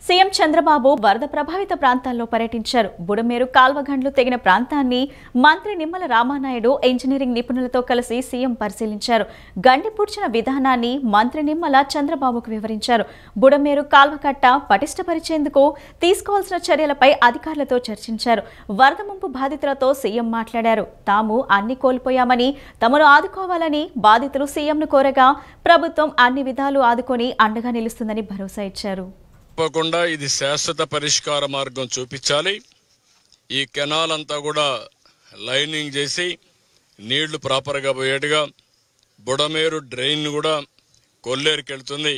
CM Chandrababu వరద ప్రభావిత ప్రాంతాల్లో పర్యటించారు. బుడమేరు కాల్వగండ్లు తెగిన ప్రాంతాన్ని మంత్రి నిమ్మల రామానాయుడు ఇంజనీరింగ్ నిపుణులతో కలిసి సీఎం పరిశీలించారు. గండి పూడ్చిన విధానాన్ని మంత్రి నిమ్మల చంద్రబాబుకు వివరించారు. బుడమేరు కాల్వకట్ట పటిష్టపరిచేందుకు తీసుకోవాల్సిన చర్యలపై అధికారులతో చర్చించారు. వరద ముంపు బాధితులతో సీఎం మాట్లాడారు. తాము అన్ని కోల్పోయామని, తమను ఆదుకోవాలని బాధితులు సీఎంను కోరగా ప్రభుత్వం అన్ని విధాలు ఆదుకొని అండగా నిలుస్తుందని భరోసా ఇచ్చారు. తప్పకుండా ఇది శాశ్వత పరిష్కార మార్గం చూపించాలి. ఈ కెనాల్ అంతా కూడా లైనింగ్ చేసి నీళ్లు ప్రాపర్గా పోయేట్టుగా బుడమేరు డ్రైన్ కూడా కొల్లేరుకి వెళ్తుంది.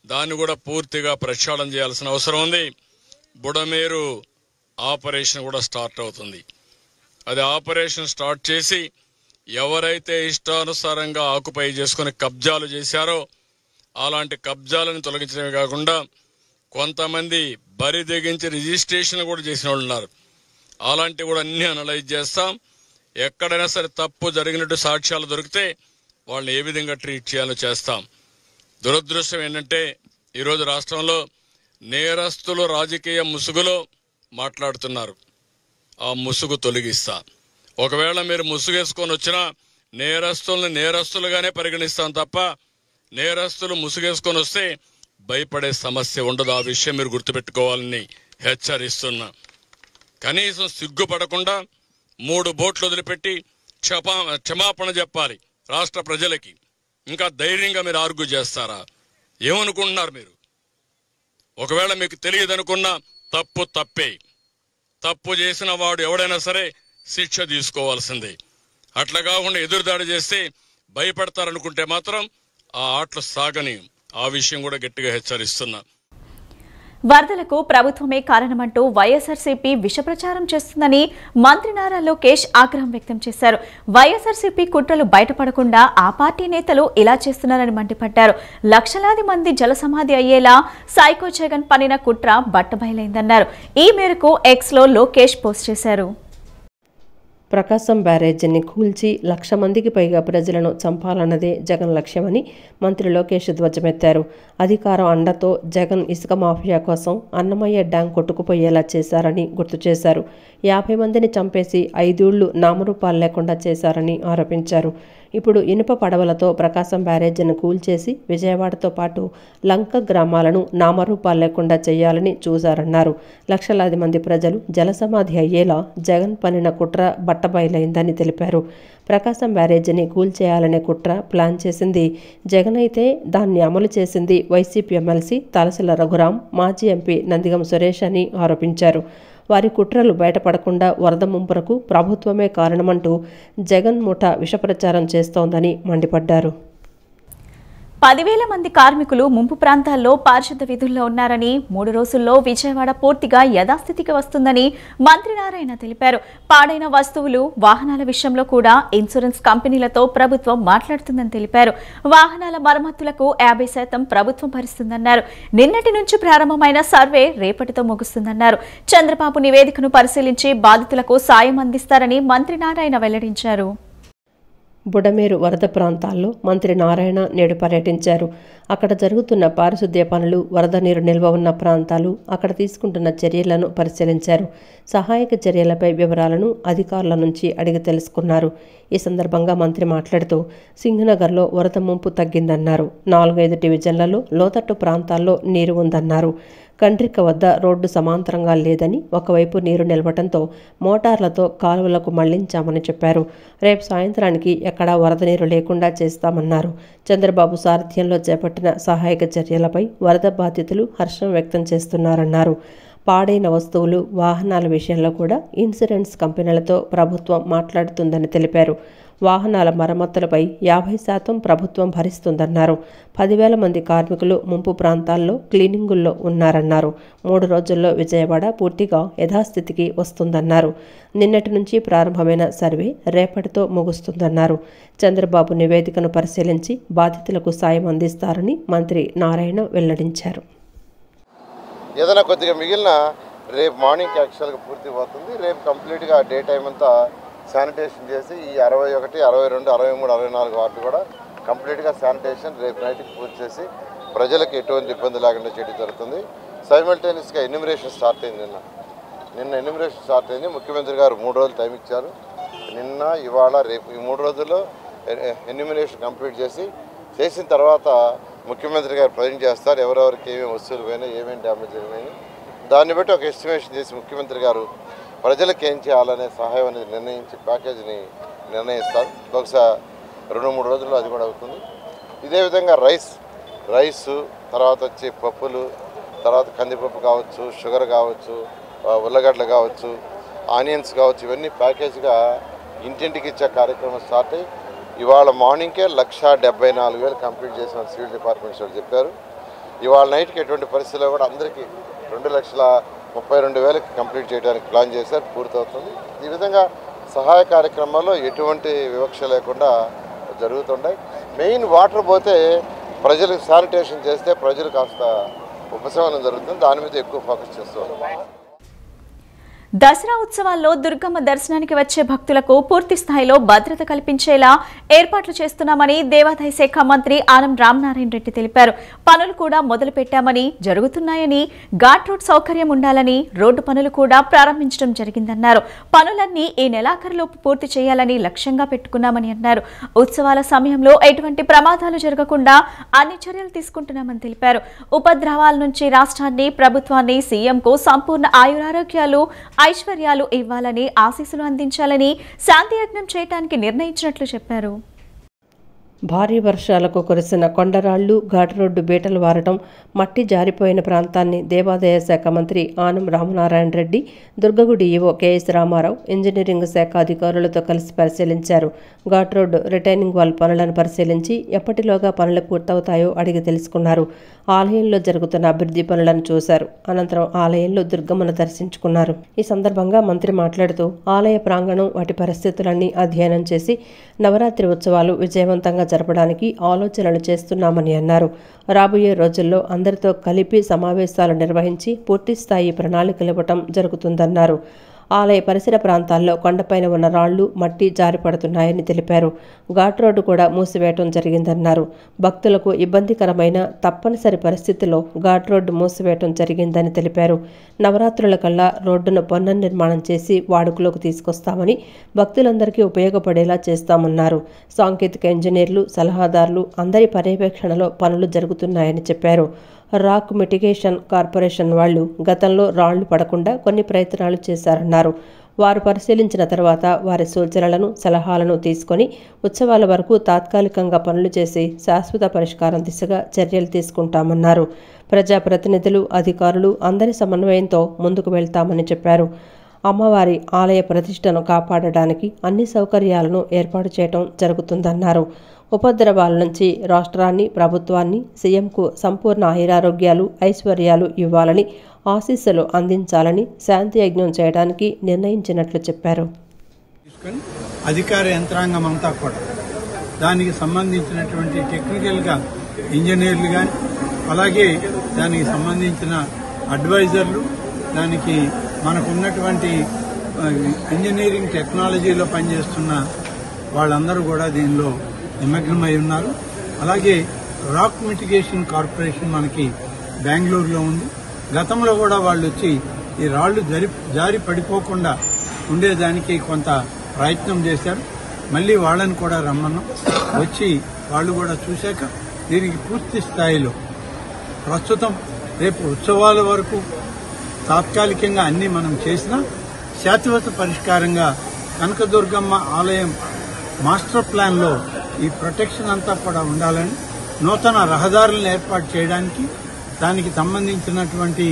దాన్ని కూడా పూర్తిగా ప్రక్షాళన చేయాల్సిన అవసరం ఉంది. బుడమేరు ఆపరేషన్ కూడా స్టార్ట్ అవుతుంది. అది ఆపరేషన్ స్టార్ట్ చేసి ఎవరైతే ఇష్టానుసారంగా ఆక్యుపై చేసుకుని కబ్జాలు చేశారో అలాంటి కబ్జాలను తొలగించడమే కాకుండా కొంతమంది బరి తెగించి రిజిస్ట్రేషన్ కూడా చేసిన వాళ్ళు ఉన్నారు. అలాంటివి కూడా అన్ని అనలైజ్ చేస్తాం. ఎక్కడైనా సరే తప్పు జరిగినట్టు సాక్ష్యాలు దొరికితే వాళ్ళని ఏ విధంగా ట్రీట్ చేయాలో చేస్తాం. దురదృష్టం ఏంటంటే ఈరోజు రాష్ట్రంలో నేరస్తులు రాజకీయ ముసుగులో మాట్లాడుతున్నారు. ఆ ముసుగు తొలగిస్తా. ఒకవేళ మీరు ముసుగేసుకొని వచ్చినా నేరస్తుల్ని నేరస్తులుగానే పరిగణిస్తాం తప్ప నేరస్తులు ముసుగేసుకొని వస్తే భయపడే సమస్య ఉండదు. ఆ విషయం మీరు గుర్తుపెట్టుకోవాలని హెచ్చరిస్తున్నా. కనీసం సిగ్గుపడకుండా 3 బోట్లు వదిలిపెట్టి క్షమాపణ చెప్పాలి రాష్ట్ర ప్రజలకి. ఇంకా ధైర్యంగా మీరు ఆర్గ్యూ చేస్తారా? ఏమనుకుంటున్నారు మీరు? ఒకవేళ మీకు తెలియదనుకున్నా తప్పే. తప్పు చేసిన వాడు ఎవడైనా సరే శిక్ష తీసుకోవాల్సిందే. అట్లా కాకుండా ఎదురుదాడి చేస్తే భయపడతారనుకుంటే మాత్రం ఆ ఆటలు సాగని. ఆ విషయం కూడా గట్టిగా హెచ్చరిస్తున్నా. వరదలకు ప్రభుత్వమే కారణమంటూ వైఎస్ఆర్సీపీ విషప్రచారం చేస్తుందని మంత్రి నారా లోకేష్ ఆగ్రహం వ్యక్తం చేశారు. వైఎస్ఆర్సీపీ కుట్రలు బయటపడకుండా ఆ పార్టీ నేతలు ఇలా చేస్తున్నారని మండిపడ్డారు. లక్షలాది మంది జలసమాధి అయ్యేలా సైకో జగన్ పన్నిన కుట్ర బట్టబయలైందన్నారు. ఈ మేరకు ఎక్స్లో లోకేష్ పోస్ట్ చేశారు. ప్రకాశం బ్యారేజీని కూల్చి 1,00,000 మందికి పైగా ప్రజలను చంపాలన్నదే జగన్ లక్ష్యమని మంత్రి లోకేష్ ధ్వజమెత్తారు. అధికారం అండతో జగన్ ఇసుక మాఫియా కోసం అన్నమయ్య డ్యాం కొట్టుకుపోయేలా చేశారని గుర్తు చేశారు. 50 మందిని చంపేసి 5 ఏళ్లు నామరూపాలు లేకుండా చేశారని ఆరోపించారు. ఇప్పుడు ఇనుప పడవలతో ప్రకాశం బ్యారేజీని కూల్చేసి విజయవాడతో పాటు లంక గ్రామాలను నామరూపాలు లేకుండా చేయాలని చూశారన్నారు. లక్షలాది మంది ప్రజలు జలసమాధి అయ్యేలా జగన్ పన్నిన కుట్ర బట్టబయలైందని తెలిపారు. ప్రకాశం బ్యారేజీని కూల్చేయాలనే కుట్ర ప్లాన్ చేసింది జగన్ అయితే దాన్ని అమలు చేసింది వైసీపీ ఎమ్మెల్సీ తలసిల రఘురాం, మాజీ ఎంపీ నందిగం సురేష్ అని ఆరోపించారు. వారి కుట్రలు బయటపడకుండా వరద ముంపురకు ప్రభుత్వమే కారణమంటూ జగన్ ముఠా విషప్రచారం చేస్తోందని మండిపడ్డారు. 10,000 మంది కార్మికులు ముంపు ప్రాంతాల్లో పారిశుద్ధ విధుల్లో ఉన్నారని, 3 రోజుల్లో విజయవాడ పూర్తిగా యథాస్థితికి వస్తుందని మంత్రి నారాయణ తెలిపారు. పాడైన వస్తువులు, వాహనాల విషయంలో కూడా ఇన్సూరెన్స్ కంపెనీలతో ప్రభుత్వం మాట్లాడుతుందని తెలిపారు. వాహనాల మరమ్మతులకు 50% ప్రభుత్వం భరిస్తుందన్నారు. నిన్నటి నుంచి ప్రారంభమైన సర్వే రేపటితో ముగుస్తుందన్నారు. చంద్రబాబు నివేదికను పరిశీలించి బాధితులకు సాయం అందిస్తారని మంత్రి నారాయణ వెల్లడించారు. బుడమేరు వరద ప్రాంతాల్లో మంత్రి నారాయణ నేడు పర్యటించారు. అక్కడ జరుగుతున్న పారిశుద్ధ్య పనులు, వరద నీరు నిల్వ ఉన్న ప్రాంతాలు, అక్కడ తీసుకుంటున్న చర్యలను పరిశీలించారు. సహాయక చర్యలపై వివరాలను అధికారుల నుంచి అడిగి తెలుసుకున్నారు. ఈ సందర్భంగా మంత్రి మాట్లాడుతూ సింగనగర్లో వరద ముంపు తగ్గిందన్నారు. 4-5 డివిజన్లలో లోతట్టు ప్రాంతాల్లో నీరు ఉందన్నారు. కండ్రిక వద్ద రోడ్డు సమాంతరంగా లేదని, ఒకవైపు నీరు నిలవటంతో మోటార్లతో కాలువలకు మళ్లించామని చెప్పారు. రేపు సాయంత్రానికి ఎక్కడా వరద నీరు లేకుండా చేస్తామన్నారు. చంద్రబాబు సారథ్యంలో చేపట్టిన సహాయక చర్యలపై వరద బాధితులు హర్షం వ్యక్తం చేస్తున్నారన్నారు. పాడైన వస్తువులు, వాహనాల విషయంలో కూడా ఇన్సూరెన్స్ కంపెనీలతో ప్రభుత్వం మాట్లాడుతుందని తెలిపారు. వాహనాల మరమ్మతులపై 50% ప్రభుత్వం భరిస్తుందన్నారు. 10,000 మంది కార్మికులు ముంపు ప్రాంతాల్లో క్లీనింగుల్లో ఉన్నారన్నారు. 3 రోజుల్లో విజయవాడ పూర్తిగా యథాస్థితికి వస్తుందన్నారు. నిన్నటి నుంచి ప్రారంభమైన సర్వే రేపటితో ముగుస్తుందన్నారు. చంద్రబాబు నివేదికను పరిశీలించి బాధితులకు సాయం అందిస్తారని మంత్రి నారాయణ వెల్లడించారు. ఏదైనా కొద్దిగా మిగిలిన రేపు మార్నింగ్కి యాక్చువల్గా పూర్తి పోతుంది. రేపు కంప్లీట్గా డే టైం అంతా శానిటేషన్ చేసి ఈ 61, 62, 63, 64 వార్డు కూడా కంప్లీట్గా శానిటేషన్ రేపు నైట్కి పూర్తి చేసి ప్రజలకు ఎటువంటి ఇబ్బంది లేకుండా చేయడం జరుగుతుంది. సైమల్టేనియస్గా ఎన్యూమరేషన్ స్టార్ట్ అయింది. నిన్న ఎన్యూమరేషన్ స్టార్ట్ అయింది. ముఖ్యమంత్రి గారు 3 రోజులు టైం ఇచ్చారు. నిన్న, ఇవాళ, రేపు ఈ 3 రోజుల్లో ఎన్యూమరేషన్ కంప్లీట్ చేసిన తర్వాత ముఖ్యమంత్రి గారు ప్రజెంట్ చేస్తారు. ఎవరెవరికి ఏమేమి వస్తువులు పోయినాయి, ఏమేమి డ్యామేజ్ అయినాయి, దాన్ని బట్టి ఒక ఎస్టిమేషన్ చేసి ముఖ్యమంత్రి గారు ప్రజలకు ఏం చేయాలనే సహాయం అనేది నిర్ణయించి ప్యాకేజీని నిర్ణయిస్తారు. బహుశా 2-3 రోజుల్లో అది కూడా అవుతుంది. ఇదే విధంగా రైస్ తర్వాత వచ్చి పప్పులు, తర్వాత కందిపప్పు కావచ్చు, షుగర్ కావచ్చు, ఉల్లగడ్డలు కావచ్చు, ఆనియన్స్ కావచ్చు, ఇవన్నీ ప్యాకేజ్గా ఇంటింటికి ఇచ్చే కార్యక్రమం స్టార్ట్ అయ్యి ఇవాళ మార్నింగ్కే 1,74,000 కంప్లీట్ చేసిన సివిల్ డిపార్ట్మెంట్స్ వాళ్ళు చెప్పారు. ఇవాళ నైట్కి ఎటువంటి పరిస్థితుల్లో కూడా అందరికీ 2,32,000 కంప్లీట్ చేయడానికి ప్లాన్ చేశారు. పూర్తవుతుంది. ఈ విధంగా సహాయ కార్యక్రమాల్లో ఎటువంటి వివక్ష లేకుండా జరుగుతుంటాయి. మెయిన్ వాటర్ పోతే ప్రజలకు శానిటేషన్ చేస్తే ప్రజలు కాస్త ఉపశమనం జరుగుతుంది. దాని మీద ఎక్కువ ఫోకస్ చేస్తారు. దసరా ఉత్సవాల్లో దుర్గమ్మ దర్శనానికి వచ్చే భక్తులకు పూర్తి స్థాయిలో భద్రత కల్పించేలా ఏర్పాట్లు చేస్తున్నామని దేవాదాయ శాఖ మంత్రి ఆనం రామనారాయణ రెడ్డి తెలిపారు. పనులు కూడా మొదలు పెట్టామని, జరుగుతున్నాయని, ఘాట్ రోడ్ సౌకర్యం ఉండాలని, రోడ్డు పనులు కూడా ప్రారంభించడం జరిగిందన్నారు. పనులన్నీ ఈ నెలాఖరులోపు పూర్తి చేయాలని లక్ష్యంగా పెట్టుకున్నామని అన్నారు. ఉత్సవాల సమయంలో ఎటువంటి ప్రమాదాలు జరగకుండా అన్ని చర్యలు తీసుకుంటున్నామని తెలిపారు. ఉపద్రవాల నుంచి రాష్ట్రాన్ని, ప్రభుత్వాన్ని, సీఎంకు సంపూర్ణ ఆయురారోగ్యాలు, ఐశ్వర్యాలు ఇవ్వాలని, ఆశీస్సులు అందించాలని శాంతియజ్ఞం చేయడానికి నిర్ణయించినట్లు చెప్పారు. భారీ వర్షాలకు కురిసిన కొండరాళ్లు, ఘాట్ రోడ్డు బీటలు వారటం, మట్టి జారిపోయిన ప్రాంతాన్ని దేవాదాయ శాఖ మంత్రి Anam Ramanarayana Reddy, Durgagudi EO KS Ramarao, engineering శాఖ అధికారులతో కలిసి పరిశీలించారు. ఘాట్ రోడ్డు రిటైనింగ్ వాల్ పనులను పరిశీలించి ఎప్పటిలోగా పనులు పూర్తవుతాయో అడిగి తెలుసుకున్నారు. ఆలయంలో జరుగుతున్న అభివృద్ధి పనులను చూశారు. అనంతరం ఆలయంలో దుర్గమ్మను దర్శించుకున్నారు. ఈ సందర్భంగా మంత్రి మాట్లాడుతూ ఆలయ ప్రాంగణం, వాటి పరిస్థితులన్నీ అధ్యయనం చేసి నవరాత్రి ఉత్సవాలు విజయవంతంగా జరపడానికి ఆలోచనలు చేస్తున్నామని అన్నారు. రాబోయే రోజుల్లో అందరితో కలిపి సమావేశాలు నిర్వహించి పూర్తిస్థాయి ప్రణాళికలు ఇవ్వటం జరుగుతుందన్నారు. ఆలయ పరిసర ప్రాంతాల్లో కొండపైన ఉన్న రాళ్లు, మట్టి జారిపడుతున్నాయని తెలిపారు. ఘాట్ రోడ్డు కూడా మూసివేయటం జరిగిందన్నారు. భక్తులకు ఇబ్బందికరమైన తప్పనిసరి పరిస్థితుల్లో ఘాట్ రోడ్డు మూసివేయటం జరిగిందని తెలిపారు. నవరాత్రుల కల్లా రోడ్డును పునర్నిర్మాణం చేసి వాడుకలోకి తీసుకొస్తామని, భక్తులందరికీ ఉపయోగపడేలా చేస్తామన్నారు. సాంకేతిక ఇంజనీర్లు, సలహాదారులు అందరి పర్యవేక్షణలో పనులు జరుగుతున్నాయని చెప్పారు. రాక్ మిటిగేషన్ కార్పొరేషన్ వాళ్లు గతంలో రాళ్లు పడకుండా కొన్ని ప్రయత్నాలు చేశారన్నారు. వారు పరిశీలించిన తర్వాత వారి సూచనలను, సలహాలను తీసుకొని ఉత్సవాల వరకు తాత్కాలికంగా పనులు చేసి శాశ్వత పరిష్కారం దిశగా చర్యలు తీసుకుంటామన్నారు. ప్రజాప్రతినిధులు, అధికారులు అందరి సమన్వయంతో ముందుకు వెళ్తామని చెప్పారు. అమ్మవారి ఆలయ ప్రతిష్టను కాపాడడానికి అన్ని సౌకర్యాలను ఏర్పాటు చేయడం జరుగుతుందన్నారు. ఉపద్రవాల నుంచి రాష్ట్రాన్ని, ప్రభుత్వాన్ని, సీఎంకు సంపూర్ణ ఆయురారోగ్యాలు, ఐశ్వర్యాలు ఇవ్వాలని, ఆశీస్సులు అందించాలని శాంతియజ్ఞం చేయడానికి నిర్ణయించినట్లు చెప్పారు. అధికార యంత్రాంగం అంతా కూడా దానికి సంబంధించినటువంటి టెక్నికల్గా ఇంజనీర్లు కానీ, అలాగే దానికి సంబంధించిన అడ్వైజర్లు, దానికి మనకున్నటువంటి ఇంజనీరింగ్ టెక్నాలజీలో పనిచేస్తున్న వాళ్ళందరూ కూడా దీనిలో నిమగ్నమై ఉన్నారు. అలాగే రాక్ మిటిగేషన్ కార్పొరేషన్ మనకి బెంగళూరులో ఉంది. గతంలో కూడా వాళ్ళు వచ్చి ఈ రాళ్లు జారి పడిపోకుండా ఉండేదానికి కొంత ప్రయత్నం చేశారు. మళ్లీ వాళ్ళని కూడా రమ్మన్నాం. వచ్చి వాళ్ళు కూడా చూశాక దీనికి పూర్తి స్థాయిలో ప్రస్తుతం రేపు ఉత్సవాల వరకు తాత్కాలికంగా అన్ని మనం చేసినా శాశ్వత పరిష్కారంగా కనకదుర్గమ్మ ఆలయం మాస్టర్ ప్లాన్లో ఈ ప్రొటెక్షన్ అంతా కూడా ఉండాలని, నూతన రహదారులను ఏర్పాటు చేయడానికి, దానికి సంబంధించినటువంటి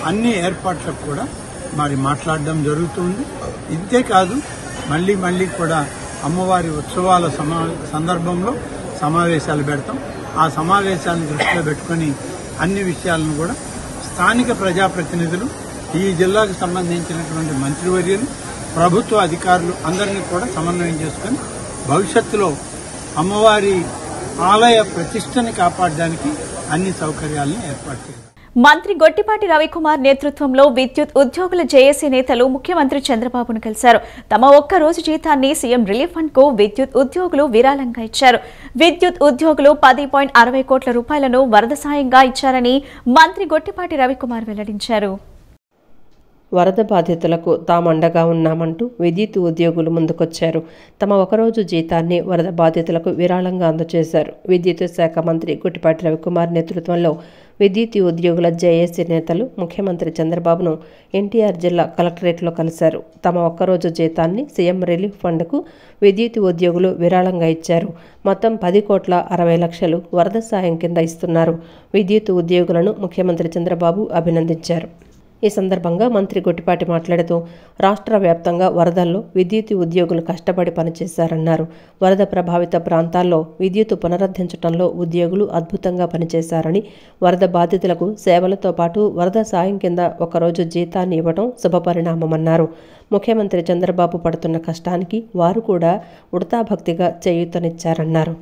అన్ని ఏర్పాట్లకు కూడా మరి మాట్లాడడం జరుగుతుంది. ఇంతే కాదు, మళ్లీ కూడా అమ్మవారి ఉత్సవాల సందర్భంలో సమావేశాలు పెడతాం. ఆ సమావేశాలను దృష్టిలో పెట్టుకుని అన్ని విషయాలను కూడా స్థానిక ప్రజాప్రతినిధులు, ఈ జిల్లాకు సంబంధించినటువంటి మంత్రివర్యులు, ప్రభుత్వ అధికారులు అందరినీ కూడా సమన్వయం చేసుకుని భవిష్యత్తులో అమ్మవారి ఆలయ ప్రతిష్టని కాపాడడానికి అన్ని సౌకర్యాలను ఏర్పాటు చేయాలి. మంత్రి గొట్టిపాటి రవికుమార్ నేతృత్వంలో విద్యుత్ ఉద్యోగుల జేఏసీ నేతలు ముఖ్యమంత్రి చంద్రబాబును కలిశారు. తమ ఒక్క రోజు జీతాన్ని సీఎం రిలీఫ్ ఫండ్ కు విద్యుత్ ఉద్యోగులు విరాళంగా ఇచ్చారు. విద్యుత్ ఉద్యోగులు 10.60 కోట్ల రూపాయలను వరద సాయంగా ఇచ్చారని మంత్రి గొట్టిపాటి రవికుమార్ వెల్లడించారు. వరద బాధితులకు తామండగా ఉన్నామంటూ విద్యుత్ ఉద్యోగులు ముందుకొచ్చారు. తమ ఒకరోజు జీతాన్ని వరద బాధితులకు విరాళంగా అందజేశారు. విద్యుత్ శాఖ మంత్రి గొట్టిపాటి రవికుమార్ నేతృత్వంలో విద్యుత్ ఉద్యోగుల జేఏసీ నేతలు ముఖ్యమంత్రి చంద్రబాబును ఎన్టీఆర్ జిల్లా కలెక్టరేట్లో కలిశారు. తమ ఒక్కరోజు జీతాన్ని సీఎం రిలీఫ్ ఫండ్కు విద్యుత్ ఉద్యోగులు విరాళంగా ఇచ్చారు. మొత్తం 10.60 కోట్ల వరద సాయం కింద ఇస్తున్నారు. విద్యుత్ ఉద్యోగులను ముఖ్యమంత్రి చంద్రబాబు అభినందించారు. ఈ సందర్భంగా మంత్రి గొట్టిపాటి మాట్లాడుతూ రాష్ట్ర వ్యాప్తంగా వరదల్లో విద్యుత్ ఉద్యోగులు కష్టపడి పనిచేశారన్నారు. వరద ప్రభావిత ప్రాంతాల్లో విద్యుత్ పునరుద్ధరించడంలో ఉద్యోగులు అద్భుతంగా పనిచేశారని, వరద బాధితులకు సేవలతో పాటు వరద సాయం కింద ఒకరోజు జీతాన్ని ఇవ్వడం శుభపరిణామమన్నారు. ముఖ్యమంత్రి చంద్రబాబు పడుతున్న కష్టానికి వారు కూడా ఉడతాభక్తిగా చేయూతనిచ్చారన్నారు.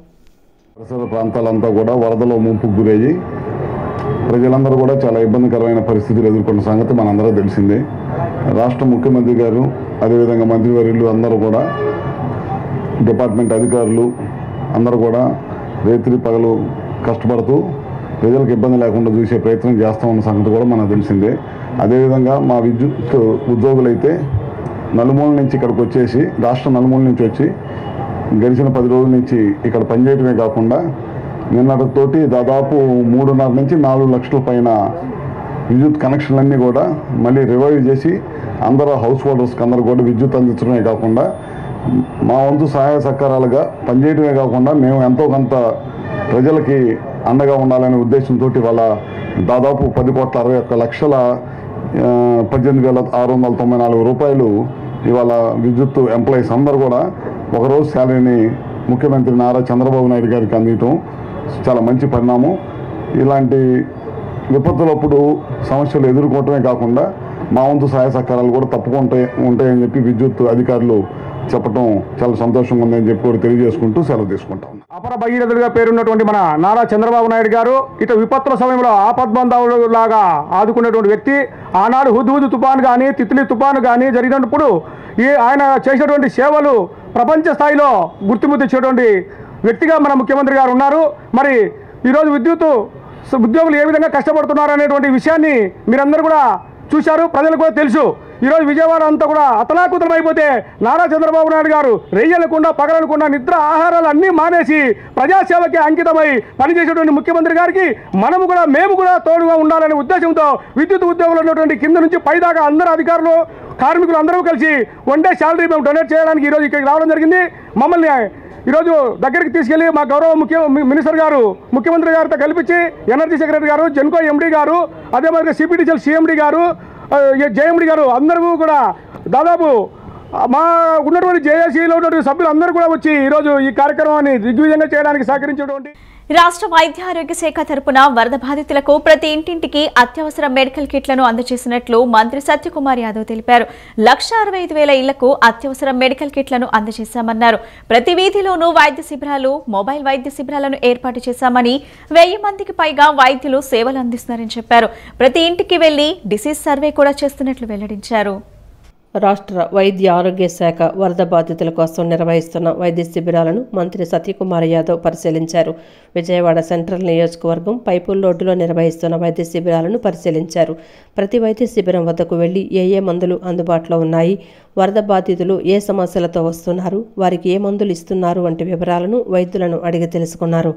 పరిసర ప్రాంతాలంతా కూడా వరదలో ముంపుకు గురయ్యి ప్రజలందరూ కూడా చాలా ఇబ్బందికరమైన పరిస్థితులు ఎదుర్కొన్న సంగతి మనందరూ తెలిసిందే. రాష్ట్ర ముఖ్యమంత్రి గారు అదేవిధంగా మంత్రివర్యులు అందరూ కూడా డిపార్ట్మెంట్ అధికారులు అందరూ కూడా రేత్రి పగలు కష్టపడుతూ ప్రజలకు ఇబ్బంది లేకుండా చూసే ప్రయత్నం చేస్తూ ఉన్న సంగతి కూడా మనకు తెలిసిందే. అదేవిధంగా మా విద్యుత్ ఉద్యోగులైతే నలుమూల నుంచి ఇక్కడికి వచ్చేసి రాష్ట్ర నలుమూల నుంచి వచ్చి గడిచిన 10 రోజుల నుంచి ఇక్కడ పనిచేయడమే కాకుండా నిన్నటితోటి దాదాపు 3.5 నుంచి 4 లక్షల పైన విద్యుత్ కనెక్షన్లన్నీ కూడా మళ్ళీ రివైవ్ చేసి అందరూ హౌస్ హోల్డర్స్కి అందరూ కూడా విద్యుత్ అందించడమే కాకుండా మా వంతు సహాయ సహకారాలుగా పనిచేయడమే కాకుండా మేము ఎంతో కొంత ప్రజలకి అండగా ఉండాలనే ఉద్దేశంతో వాళ్ళ దాదాపు 10.61,18,694 రూపాయలు ఇవాళ విద్యుత్ ఎంప్లాయీస్ అందరూ కూడా ఒకరోజు శాలరీని ముఖ్యమంత్రి నారా చంద్రబాబు నాయుడు గారికి అందించడం చాలా మంచి పరిణామం. ఇలాంటి విపత్తులప్పుడు సమస్యలు ఎదుర్కోవటమే కాకుండా మా వంతు సహాయ సహకారాలు కూడా తప్పకుండా ఉంటాయని చెప్పి విద్యుత్ అధికారులు చెప్పడం చాలా సంతోషంగా ఉందని చెప్పి కూడా తెలియజేసుకుంటూ సెలవు తీసుకుంటాం. అపర భగీరథుడిగా పేరున్నటువంటి మన నారా చంద్రబాబు నాయుడు గారు ఇటు విపత్తుల సమయంలో ఆపద్బంధువులాగా ఆదుకునేటువంటి వ్యక్తి. ఆనాడు హుద్హుద్ తుఫాను కానీ తిత్లీ తుఫాను కానీ జరిగినప్పుడు ఆయన చేసినటువంటి సేవలు ప్రపంచ స్థాయిలో గుర్తింపు తెచ్చేటువంటి వ్యక్తిగా మన ముఖ్యమంత్రి గారు ఉన్నారు. మరి ఈరోజు విద్యుత్ ఉద్యోగులు ఏ విధంగా కష్టపడుతున్నారు అనేటువంటి విషయాన్ని మీరందరూ కూడా చూశారు, ప్రజలకు కూడా తెలుసు. ఈరోజు విజయవాడ అంతా కూడా అతలాకుతలం అయిపోతే నారా చంద్రబాబు నాయుడు గారు రెయ్యలకుండా పగలనకుండా నిద్ర ఆహారాలు అన్నీ మానేసి ప్రజాసేవకి అంకితమై పనిచేసేటువంటి ముఖ్యమంత్రి గారికి మేము కూడా తోడుగా ఉండాలనే ఉద్దేశంతో విద్యుత్ ఉద్యోగులు ఉన్నటువంటి కింద నుంచి పైదాకా అందరూ అధికారులు కార్మికులు అందరూ కలిసి 1 డే శాలరీ మేము డొనేట్ చేయడానికి ఈరోజు ఇక్కడికి రావడం జరిగింది. మమ్మల్ని ఈరోజు దగ్గరికి తీసుకెళ్లి మా గౌరవ మినిస్టర్ గారు ముఖ్యమంత్రి గారితో కల్పించి ఎనర్జీ సెక్రటరీ గారు, జెన్కో ఎండీ గారు, అదే మాదిరిగా సిపిటిసిఎల్ సిఎండి గారు, జేఎండి గారు అందరూ కూడా దాదాపు మా ఉన్నటువంటి జేఏసీలో ఉన్నటువంటి సభ్యులు అందరూ కూడా వచ్చి ఈరోజు ఈ కార్యక్రమాన్ని దిగ్విజయంగా చేయడానికి సహకరించినటువంటి రాష్ట్ర వైద్య ఆరోగ్య శాఖ తరపున వరద బాధితులకు ప్రతి ఇంటింటికి అత్యవసర మెడికల్ కిట్లను అందజేసినట్లు మంత్రి సత్యకుమార్ యాదవ్ తెలిపారు. 1,65,000 ఇళ్లకు అత్యవసర మెడికల్ కిట్లను అందజేశామన్నారు. ప్రతి వీధిలోనూ వైద్య శిబిరాలు, మొబైల్ వైద్య శిబిరాలను ఏర్పాటు చేశామని 1000 మందికి పైగా వైద్యులు సేవలు అందిస్తున్నారని చెప్పారు. ప్రతి ఇంటికి వెళ్లి డిసీజ్ సర్వే కూడా చేస్తున్నట్లు వెల్లడించారు. రాష్ట్ర వైద్య ఆరోగ్య శాఖ వరద బాధితుల కోసం నిర్వహిస్తున్న వైద్య శిబిరాలను మంత్రి సత్యకుమార్ యాదవ్ పరిశీలించారు. విజయవాడ సెంట్రల్ నియోజకవర్గం పైపుల్ రోడ్డులో నిర్వహిస్తున్న వైద్య శిబిరాలను పరిశీలించారు. ప్రతి వైద్య శిబిరం వద్దకు వెళ్లి ఏ మందులు అందుబాటులో ఉన్నాయి, వరద బాధితులు ఏ సమస్యలతో వస్తున్నారు, వారికి ఏ మందులు ఇస్తున్నారు వంటి వివరాలను వైద్యులను అడిగి తెలుసుకున్నారు.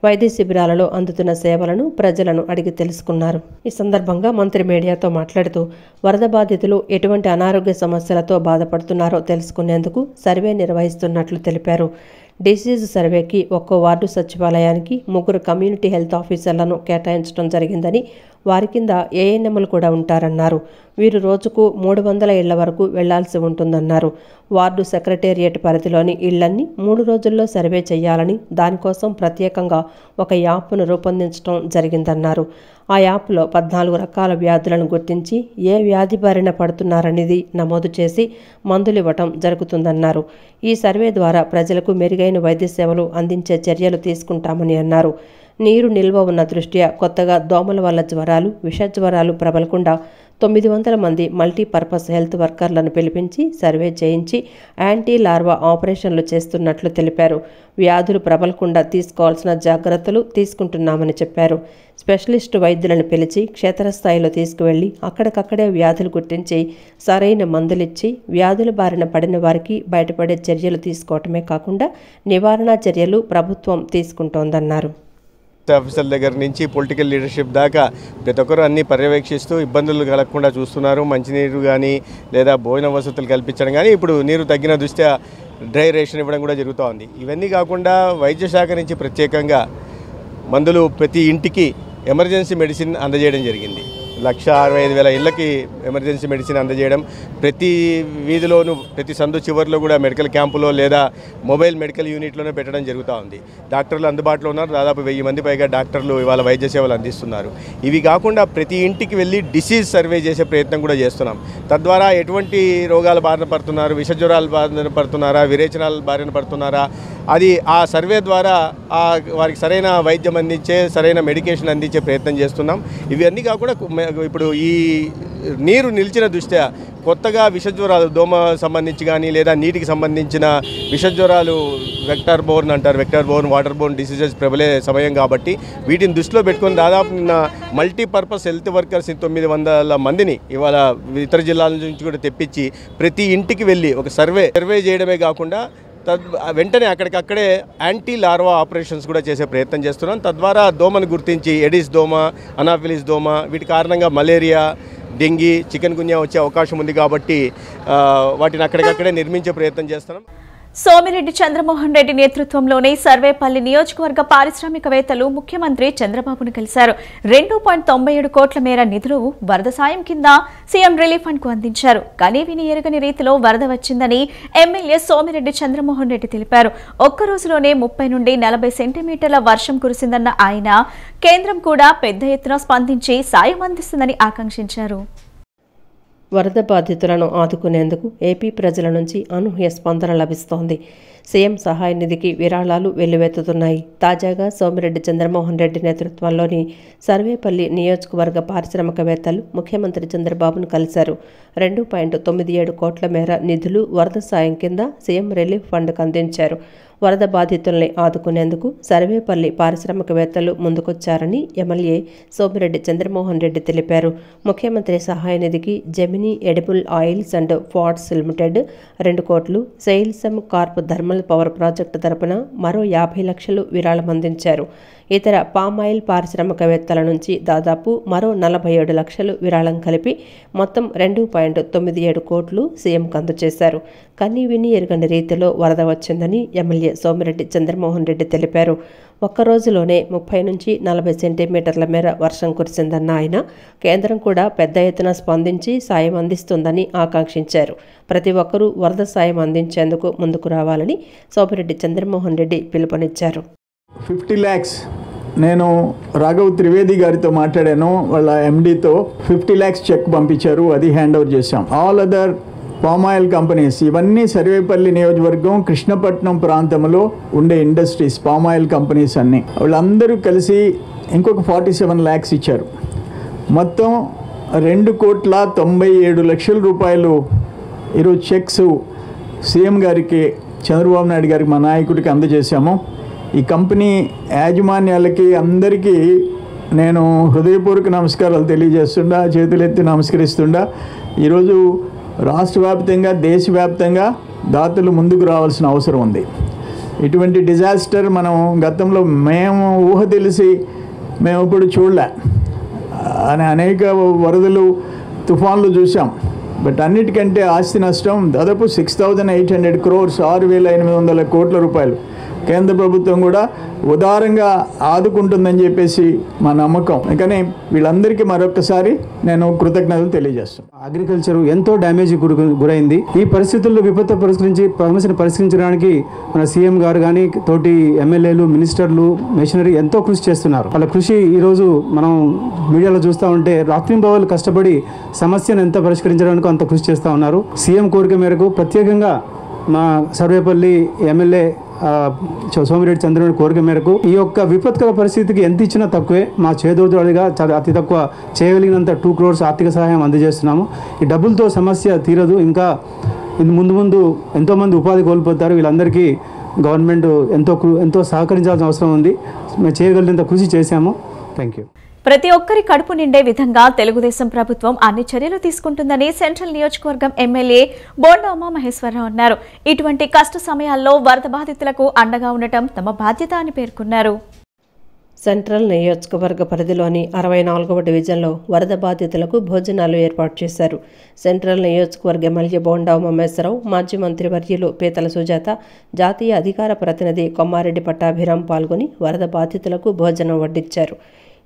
వైద్య శిబిరాలలో అందుతున్న సేవలను ప్రజలను అడిగి తెలుసుకున్నారు. ఈ సందర్భంగా మంత్రి మీడియాతో మాట్లాడుతూ వరద బాధితులు ఎటువంటి అనారోగ్య సమస్యలతో బాధపడుతున్నారో తెలుసుకునేందుకు సర్వే నిర్వహిస్తున్నట్లు తెలిపారు. డిసీజ్ సర్వేకి ఒక్కో వార్డు సచివాలయానికి 3 కమ్యూనిటీ హెల్త్ ఆఫీసర్లను కేటాయించడం జరిగిందని, వారి కింద ఏఎన్ఎంలు కూడా ఉంటారన్నారు. వీరు రోజుకు 300 ఇళ్ల వరకు వెళ్లాల్సి ఉంటుందన్నారు. వార్డు సెక్రటేరియట్ పరిధిలోని ఇళ్లన్నీ 3 రోజుల్లో సర్వే చేయాలని, దానికోసం ప్రత్యేకంగా ఒక యాప్ను రూపొందించడం జరిగిందన్నారు. ఆ యాప్లో 14 రకాల వ్యాధులను గుర్తించి ఏ వ్యాధి బారిన పడుతున్నారనేది నమోదు చేసి మందులు ఇవ్వటం జరుగుతుందన్నారు. ఈ సర్వే ద్వారా ప్రజలకు మెరుగైన వైద్య సేవలు అందించే చర్యలు తీసుకుంటామని అన్నారు. నీరు నిల్వ ఉన్న దృష్ట్యా కొత్తగా దోమల వల్ల జ్వరాలు, విష జ్వరాలు ప్రబలకుండా 900 మంది మల్టీపర్పస్ హెల్త్ వర్కర్లను పిలిపించి సర్వే చేయించి యాంటీ లార్వా ఆపరేషన్లు చేస్తున్నట్లు తెలిపారు. వ్యాధులు ప్రబలకుండా తీసుకోవాల్సిన జాగ్రత్తలు తీసుకుంటున్నామని చెప్పారు. స్పెషలిస్టు వైద్యులను పిలిచి క్షేత్రస్థాయిలో తీసుకువెళ్లి అక్కడికక్కడే వ్యాధులు గుర్తించి సరైన మందులిచ్చి వ్యాధుల బారిన పడిన వారికి బయటపడే చర్యలు తీసుకోవటమే కాకుండా నివారణ చర్యలు ప్రభుత్వం తీసుకుంటోందన్నారు. ఆఫీసర్ల దగ్గర నుంచి పొలిటికల్ లీడర్షిప్ దాకా ప్రతి ఒక్కరు అన్ని పర్యవేక్షిస్తూ ఇబ్బందులు కలగకుండా చూస్తున్నారు. మంచినీరు కానీ లేదా భోజన వసతులు కల్పించడం కానీ ఇప్పుడు నీరు తగ్గిన దృష్ట్యా డ్రై రేషన్ ఇవ్వడం కూడా జరుగుతూ ఉంది. ఇవన్నీ కాకుండా వైద్య శాఖ నుంచి ప్రత్యేకంగా మందులు ప్రతి ఇంటికి ఎమర్జెన్సీ మెడిసిన్ అందజేయడం జరిగింది. 1,65,000 ఇళ్లకి ఎమర్జెన్సీ మెడిసిన్ అందజేయడం, ప్రతి వీధిలోనూ ప్రతి సందు చివరిలో కూడా మెడికల్ క్యాంపులో లేదా మొబైల్ మెడికల్ యూనిట్లోనే పెట్టడం జరుగుతూ ఉంది. డాక్టర్లు అందుబాటులో ఉన్నారు. దాదాపు 1000 మంది పైగా డాక్టర్లు ఇవాళ వైద్య సేవలు అందిస్తున్నారు. ఇవి కాకుండా ప్రతి ఇంటికి వెళ్ళి డిసీజ్ సర్వే చేసే ప్రయత్నం కూడా చేస్తున్నాం. తద్వారా ఎటువంటి రోగాల బారిన పడుతున్నారు, విష జ్వరాల బారిన పడుతున్నారా, విరేచనాల బారిన పడుతున్నారా, అది ఆ సర్వే ద్వారా వారికి సరైన వైద్యం అందించే సరైన మెడికేషన్ అందించే ప్రయత్నం చేస్తున్నాం. ఇవన్నీ కాకుండా ఇప్పుడు ఈ నీరు నిలిచిన దృష్ట్యా కొత్తగా విషజ్వరాలు దోమ సంబంధించి కానీ లేదా నీటికి సంబంధించిన విషజ్వరాలు వెక్టర్ బోర్న్ అంటారు, vector borne, water borne diseases ప్రబలే సమయం కాబట్టి వీటిని దృష్టిలో పెట్టుకొని దాదాపు మల్టీపర్పస్ హెల్త్ వర్కర్స్ 900 మందిని ఇవాళ ఇతర జిల్లాల నుంచి కూడా తెప్పించి ప్రతి ఇంటికి వెళ్ళి ఒక సర్వే చేయడమే కాకుండా వెంటనే అక్కడికక్కడే యాంటీ లార్వా ఆపరేషన్స్ కూడా చేసే ప్రయత్నం చేస్తున్నాం. తద్వారా దోమను గుర్తించి ఎడిస్ దోమ, అనాఫిలిస్ దోమ, వీటి కారణంగా మలేరియా, డెంగీ, చికెన్ గున్యా వచ్చే అవకాశం ఉంది కాబట్టి వాటిని అక్కడికక్కడే నిర్మించే ప్రయత్నం చేస్తున్నాం. సోమిరెడ్డి చంద్రమోహన్ రెడ్డి నేతృత్వంలోని సర్వేపల్లి నియోజకవర్గ పారిశ్రామికవేత్తలు ముఖ్యమంత్రి చంద్రబాబును కలిశారు. 2.97 కోట్ల మేర నిధులు వరద సాయం కింద సీఎం రిలీఫ్ ఫండ్ కు అందించారు. కానీ విని ఎరుగని రీతిలో వరద వచ్చిందని ఎమ్మెల్యే సోమిరెడ్డి చంద్రమోహన్ రెడ్డి తెలిపారు. ఒక్క రోజులోనే 30 నుండి 40 సెంటీమీటర్ల వర్షం కురిసిందన్న ఆయన కేంద్రం కూడా పెద్ద ఎత్తున స్పందించి సాయం అందిస్తుందని ఆకాంక్షించారు. వరద బాధితులను ఆదుకునేందుకు ఏపీ ప్రజల నుంచి అనూహ్య స్పందన లభిస్తోంది. సీఎం సహాయ నిధికి విరాళాలు వెల్లువెత్తుతున్నాయి. తాజాగా సోమిరెడ్డి చంద్రమోహన్ రెడ్డి నేతృత్వంలోని సర్వేపల్లి నియోజకవర్గ పారిశ్రామికవేత్తలు ముఖ్యమంత్రి చంద్రబాబును కలిశారు. 2.97 కోట్ల మేర నిధులు వరద సాయం కింద సీఎం రిలీఫ్ ఫండ్కు అందించారు. వరద బాధితుల్ని ఆదుకునేందుకు సర్వేపల్లి పారిశ్రామికవేత్తలు ముందుకొచ్చారని ఎమ్మెల్యే సోమిరెడ్డి చంద్రమోహన్ రెడ్డి తెలిపారు. ముఖ్యమంత్రి సహాయ నిధికి Gemini edible oils and fads limited 2 కోట్లు, సెయిల్సమ్ కార్ప్ థర్మల్ పవర్ ప్రాజెక్టు తరపున మరో 50 లక్షలు విరాళం అందించారు. ఇతర పామాయిల్ పారిశ్రామికవేత్తల నుంచి దాదాపు మరో 47 లక్షలు విరాళం కలిపి మొత్తం 2.97 కోట్లు సీఎంకు అందజేశారు. కన్నీ విని ఎరుగని రీతిలో వరద వచ్చిందని ఎమ్మెల్యే సోమిరెడ్డి చంద్రమోహన్ రెడ్డి తెలిపారు. ఒక్క రోజులోనే 30 నుంచి 40 సెంటీమీటర్ల మేర వర్షం కురిసిందన్న ఆయన కేంద్రం కూడా పెద్ద ఎత్తున స్పందించి సాయం అందిస్తుందని ఆకాంక్షించారు. ప్రతి ఒక్కరూ వరద సాయం అందించేందుకు ముందుకు రావాలని సోమిరెడ్డి చంద్రమోహన్ రెడ్డి పిలుపునిచ్చారు. 50 lakhs నేను రాఘవ్ త్రివేది గారితో మాట్లాడాను, వాళ్ళ ఎండీతో 50 lakhs చెక్ పంపించారు, అది హ్యాండ్ ఓవర్ చేశాం. ఆల్ అదర్ పామాయిల్ కంపెనీస్, ఇవన్నీ సర్వేపల్లి నియోజకవర్గం కృష్ణపట్నం ప్రాంతంలో ఉండే ఇండస్ట్రీస్, పామాయిల్ కంపెనీస్ అన్నీ, వాళ్ళందరూ కలిసి ఇంకొక 47 lakhs ఇచ్చారు. మొత్తం 2,97,00,000 రూపాయలు ఈరోజు చెక్స్ సీఎం గారికి, చంద్రబాబు నాయుడు గారికి, మా నాయకుడికి అందజేశాము. ఈ కంపెనీ యాజమాన్యాలకి అందరికీ నేను హృదయపూర్వక నమస్కారాలు తెలియజేస్తుండా, చేతులెత్తి నమస్కరిస్తుండా. ఈరోజు రాష్ట్ర వ్యాప్తంగా, దేశవ్యాప్తంగా దాతలు ముందుకు రావాల్సిన అవసరం ఉంది. ఇటువంటి డిజాస్టర్ మనం గతంలో మేము ఊహ తెలిసి మేము ఇప్పుడు చూడలే. అనేక వరదలు, తుఫాన్లు చూసాం. బట్ అన్నిటికంటే ఆస్తి నష్టం దాదాపు 6,800 crores, 6,800 కోట్ల రూపాయలు కేంద్ర ప్రభుత్వం కూడా ఉదారంగా ఆదుకుంటుందని చెప్పేసి మా నమ్మకం. కానీ వీళ్ళందరికీ మరొకసారి నేను కృతజ్ఞతలు తెలియజేస్తాను. అగ్రికల్చర్ ఎంతో డ్యామేజ్ గురైంది. ఈ పరిస్థితుల్లో విపత్తు సమస్యను పరిష్కరించడానికి మన సీఎం గారు కానీ, తోటి ఎమ్మెల్యేలు, మినిస్టర్లు, మిషనరీ ఎంతో కృషి చేస్తున్నారు. వాళ్ళ కృషి ఈరోజు మనం మీడియాలో చూస్తూ ఉంటే రాత్రింబవళ్ళు కష్టపడి సమస్యను ఎంత పరిష్కరించడానికి అంత కృషి చేస్తూ ఉన్నారు. సీఎం కోరిక మేరకు ప్రత్యేకంగా మా సర్వేపల్లి ఎమ్మెల్యే సోమిరెడ్డి చంద్రబాబు కోరిక మేరకు ఈ యొక్క విపత్కర పరిస్థితికి ఎంత ఇచ్చినా తక్కువే. మా చేదోడుగా అతి తక్కువ చేయగలిగినంత 2 crores ఆర్థిక సహాయం అందజేస్తున్నాము. ఈ డబ్బులతో సమస్య తీరదు. ఇంకా ముందు ఎంతోమంది ఉపాధి కోల్పోతారు. వీళ్ళందరికీ గవర్నమెంట్ ఎంతో సహకరించాల్సిన అవసరం ఉంది. మేము చేయగలిగినంత కృషి చేశాము. Thank you. ప్రతి ఒక్కరి కడుపు నిండే విధంగా తెలుగుదేశం ప్రభుత్వం అన్ని చర్యలు తీసుకుంటుందని సెంట్రల్ నియోజకవర్గం ఎమ్మెల్యే బోండా ఉమామహేశ్వరరావు అన్నారు. ఇటువంటి కష్ట సమయాల్లో వరద బాధితులకు అండగా ఉండటం తమ బాధ్యత అని పేర్కొన్నారు. సెంట్రల్ నియోజకవర్గ పరిధిలోని 64వ డివిజన్లో వరద బాధితులకు భోజనాలు ఏర్పాటు చేశారు. సెంట్రల్ నియోజకవర్గ ఎమ్మెల్యే బోండా ఉమామహేశ్వరరావు, మాజీ మంత్రివర్యులు పీతల సుజాత, జాతీయ అధికార ప్రతినిధి కొమ్మారెడ్డి పట్టాభిరామ్ పాల్గొని వరద బాధితులకు భోజనం వడ్డించారు.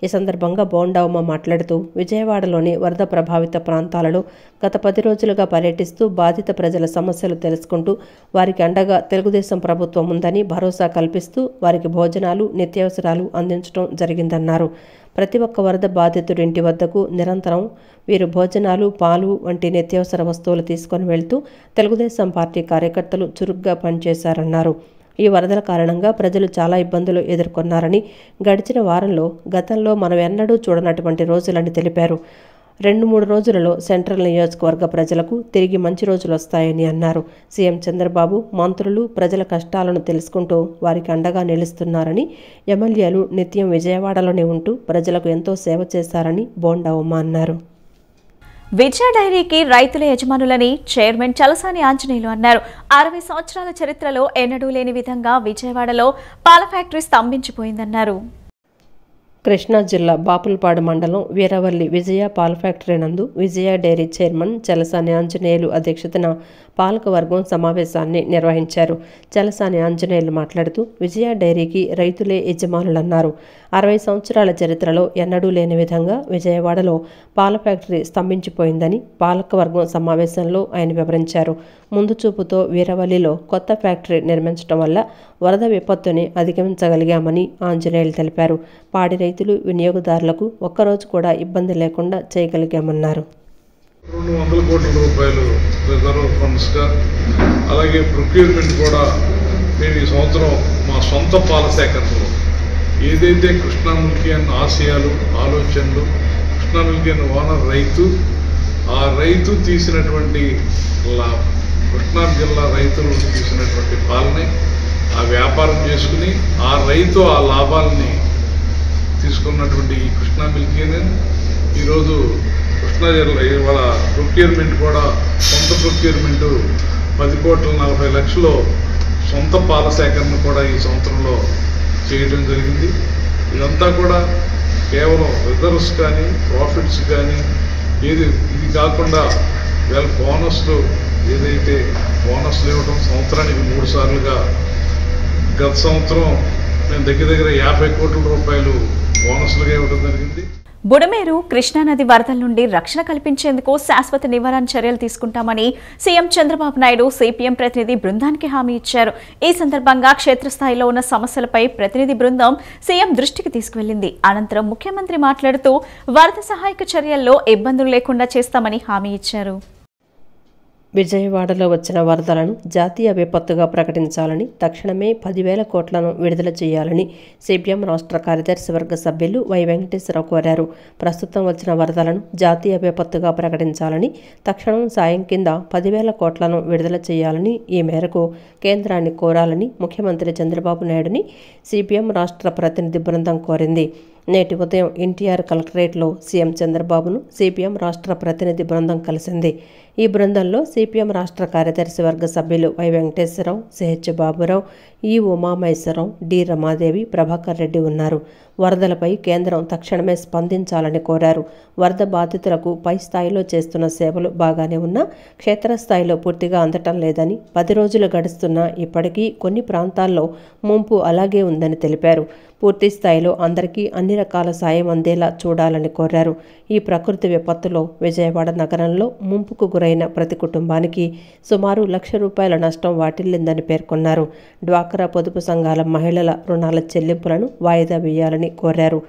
ఈ సందర్భంగా బోండా ఉమ మాట్లాడుతూ విజయవాడలోని వరద ప్రభావిత ప్రాంతాలలో గత 10 రోజులుగా పర్యటిస్తూ బాధిత ప్రజల సమస్యలు తెలుసుకుంటూ వారికి అండగా తెలుగుదేశం ప్రభుత్వం ఉందని భరోసా కల్పిస్తూ వారికి భోజనాలు, నిత్యావసరాలు అందించడం జరిగిందన్నారు. ప్రతి ఒక్క వరద బాధితుడి ఇంటి వద్దకు నిరంతరం వీరు భోజనాలు, పాలు వంటి నిత్యావసర వస్తువులు తీసుకొని వెళ్తూ తెలుగుదేశం పార్టీ కార్యకర్తలు చురుగ్గా పనిచేశారన్నారు. ఈ వరదల కారణంగా ప్రజలు చాలా ఇబ్బందులు ఎదుర్కొన్నారని, గడిచిన వారంలో గతంలో మనం ఎన్నడూ చూడనటువంటి రోజులని తెలిపారు. 2-3 రోజులలో సెంట్రల్ నియోజకవర్గ ప్రజలకు తిరిగి మంచి రోజులు వస్తాయని అన్నారు. సీఎం చంద్రబాబు, మంత్రులు ప్రజల కష్టాలను తెలుసుకుంటూ వారికి అండగా నిలుస్తున్నారని, ఎమ్మెల్యేలు నిత్యం విజయవాడలోనే ఉంటూ ప్రజలకు ఎంతో సేవ చేశారని బోండా ఉమ అన్నారు. విజయ డైరీకి రైతుల యజమానులని చైర్మన్ చలసాని ఆంజనేయులు అన్నారు. 60 సంవత్సరాల చరిత్రలో ఎన్నడూ లేని విధంగా విజయవాడలో పాల ఫ్యాక్టరీ స్తంభించిపోయిందన్నారు. కృష్ణా జిల్లా బాపులపాడు మండలం వీరవల్లి విజయ పాల ఫ్యాక్టరీ నందు విజయ డైరీ చైర్మన్ చలసాని ఆంజనేయులు అధ్యక్షతన పాలకవర్గం సమావేశాన్ని నిర్వహించారు. చలసాని ఆంజనేయులు మాట్లాడుతూ విజయ డైరీకి రైతులే యజమానులన్నారు. 60 సంవత్సరాల చరిత్రలో ఎన్నడూ లేని విధంగా విజయవాడలో పాల ఫ్యాక్టరీ స్తంభించిపోయిందని పాలకవర్గం సమావేశంలో ఆయన వివరించారు. ముందు చూపుతో వీరవల్లిలో కొత్త ఫ్యాక్టరీ నిర్మించడం వల్ల వరద విపత్తుని అధిగమించగలిగామని ఆంజనేయులు తెలిపారు. పాడి రైతులు, వినియోగదారులకు ఒక్కరోజు కూడా ఇబ్బంది లేకుండా చేయగలిగామన్నారు. 200 కోట్ల రూపాయలు రిజర్వ్ ఫండ్స్గా, అలాగే ప్రొక్యూర్మెంట్ కూడా మేము ఈ సంవత్సరం మా సొంత పాల సేకరణలో ఏదైతే కృష్ణా మిల్క్ అండ్ ఆశయాలు, ఆలోచనలు, కృష్ణా మిల్క్ అండ్ ఓనర్ రైతు, ఆ రైతు తీసినటువంటి కృష్ణా జిల్లా రైతులు తీసినటువంటి పాలని ఆ వ్యాపారం చేసుకుని ఆ రైతు ఆ లాభాలని తీసుకున్నటువంటి ఈ కృష్ణా మిల్క్ ఈరోజు కృష్ణా జిల్లా ఇవాళ ప్రొక్యూర్మెంట్ కూడా సొంత ప్రొక్యూర్మెంట్ 10,40,00,000 సొంత పాల సేకరణ కూడా ఈ సంవత్సరంలో చేయడం జరిగింది. ఇదంతా కూడా కేవలం రిజర్వ్స్ కానీ ప్రాఫిట్స్ కానీ ఇది కాకుండా వీళ్ళ బోనస్లు ఏదైతే బోనస్లు ఇవ్వడం సంవత్సరానికి 3 సార్లుగా, గత సంవత్సరం మేము దగ్గర 50 కోట్ల రూపాయలు బోనస్లుగా ఇవ్వడం జరిగింది. బుడమేరు కృష్ణానది వరదల నుండి రక్షణ కల్పించేందుకు శాశ్వత నివారణ చర్యలు తీసుకుంటామని సీఎం చంద్రబాబు నాయుడు సిపిఎం ప్రతినిధి బృందానికి హామీ ఇచ్చారు. ఈ సందర్భంగా క్షేత్రస్థాయిలో ఉన్న సమస్యలపై ప్రతినిధి బృందం సీఎం దృష్టికి తీసుకువెళ్లింది. అనంతరం ముఖ్యమంత్రి మాట్లాడుతూ వరద సహాయక చర్యల్లో ఇబ్బందులు లేకుండా చేస్తామని హామీ ఇచ్చారు. విజయవాడలో వచ్చిన వరదలను జాతీయ విపత్తుగా ప్రకటించాలని, తక్షణమే 10,000 కోట్లను విడుదల చేయాలని సిపిఎం రాష్ట్ర కార్యదర్శి వర్గ సభ్యులు వై వెంకటేశ్వరరావు కోరారు. ప్రస్తుతం వచ్చిన వరదలను జాతీయ విపత్తుగా ప్రకటించాలని, తక్షణం సాయం కింద 10,000 కోట్లను విడుదల చేయాలని, ఈ మేరకు కేంద్రాన్ని కోరాలని ముఖ్యమంత్రి చంద్రబాబు నాయుడుని సిపిఎం రాష్ట్ర ప్రతినిధి బృందం కోరింది. నేటి ఉదయం ఎన్టీఆర్ కలెక్టరేట్లో సీఎం చంద్రబాబును సిపిఎం రాష్ట్ర ప్రతినిధి బృందం కలిసింది. ఈ బృందంలో సిపిఎం రాష్ట్ర కార్యదర్శి వర్గ సభ్యులు వై వెంకటేశ్వరరావు, సిహెచ్ బాబురావు, ఈ ఉమామహేశ్వరరావు, డి రమాదేవి, ప్రభాకర్ రెడ్డి ఉన్నారు. వరదలపై కేంద్రం తక్షణమే స్పందించాలని కోరారు. వరద బాధితులకు పై స్థాయిలో చేస్తున్న సేవలు బాగానే ఉన్నా క్షేత్రస్థాయిలో పూర్తిగా అందటం లేదని, 10 రోజులు గడుస్తున్నా ఇప్పటికీ కొన్ని ప్రాంతాల్లో ముంపు అలాగే ఉందని తెలిపారు. పూర్తి స్థాయిలో అందరికీ అన్ని రకాల సాయం అందేలా చూడాలని కోరారు. ఈ ప్రకృతి విపత్తులో విజయవాడ నగరంలో ముంపుకు గురైన ప్రతి కుటుంబానికి సుమారు ₹1,00,000 నష్టం వాటిల్లిందని పేర్కొన్నారు. డ్వాక్రా పొదుపు సంఘాల మహిళల రుణాల చెల్లింపులను వాయిదా వేయాలని కోరారు.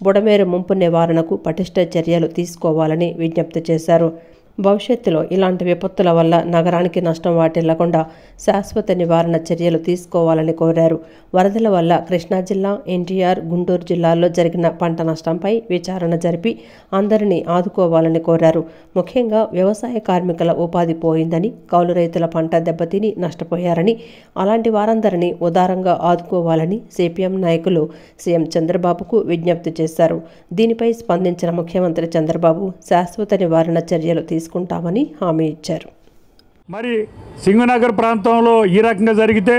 బుడమేరు ముంపు నివారణకు పటిష్ట చర్యలు తీసుకోవాలని విజ్ఞప్తి చేశారు. భవిష్యత్తులో ఇలాంటి విపత్తుల వల్ల నగరానికి నష్టం వాటిల్లకుండా శాశ్వత నివారణ చర్యలు తీసుకోవాలని కోరారు. వరదల వల్ల కృష్ణా జిల్లా, ఎన్టీఆర్, గుంటూరు జిల్లాల్లో జరిగిన పంట నష్టంపై విచారణ జరిపి అందరినీ ఆదుకోవాలని కోరారు. ముఖ్యంగా వ్యవసాయ కార్మికుల ఉపాధి పోయిందని, కౌలు రైతుల పంట దెబ్బతిని నష్టపోయారని, అలాంటి వారందరినీ ఉదారంగా ఆదుకోవాలని సిపిఎం నాయకులు సీఎం చంద్రబాబుకు విజ్ఞప్తి చేశారు. దీనిపై స్పందించిన ముఖ్యమంత్రి చంద్రబాబు శాశ్వత నివారణ చర్యలు తీసుకుంటామని హామీ ఇచ్చారు. మరి సింగనగర్ ప్రాంతంలో ఈ రకంగా జరిగితే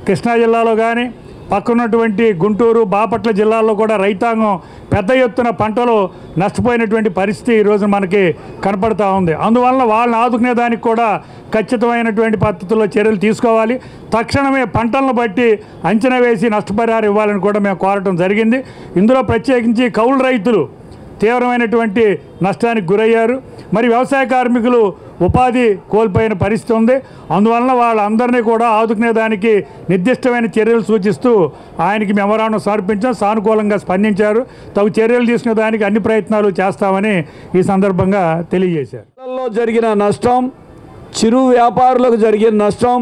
కృష్ణా జిల్లాలో కానీ పక్కనటువంటి గుంటూరు, బాపట్ల జిల్లాల్లో కూడా రైతాంగం పెద్ద ఎత్తున పంటలు నష్టపోయినటువంటి పరిస్థితి ఈరోజు మనకి కనపడుతూ ఉంది. అందువల్ల వాళ్ళని ఆదుకునేదానికి కూడా ఖచ్చితమైనటువంటి పద్ధతుల్లో చర్యలు తీసుకోవాలి. తక్షణమే పంటలను బట్టి అంచనా వేసి నష్టపరిహారం ఇవ్వాలని కూడా మేము కోరటం జరిగింది. ఇందులో ప్రత్యేకించి కౌలు రైతులు తీవ్రమైనటువంటి నష్టానికి గురయ్యారు. మరి వ్యవసాయ కార్మికులు ఉపాధి కోల్పోయిన పరిస్థితి ఉంది. అందువలన వాళ్ళందరినీ కూడా ఆదుకునేదానికి నిర్దిష్టమైన చర్యలు సూచిస్తూ ఆయనకి మెమరాండం సమర్పించాం. సానుకూలంగా స్పందించారు. తగు చర్యలు తీసుకునేదానికి అన్ని ప్రయత్నాలు చేస్తామని ఈ సందర్భంగా తెలియజేశారు. జరిగిన నష్టం, చిరు వ్యాపారులకు జరిగిన నష్టం,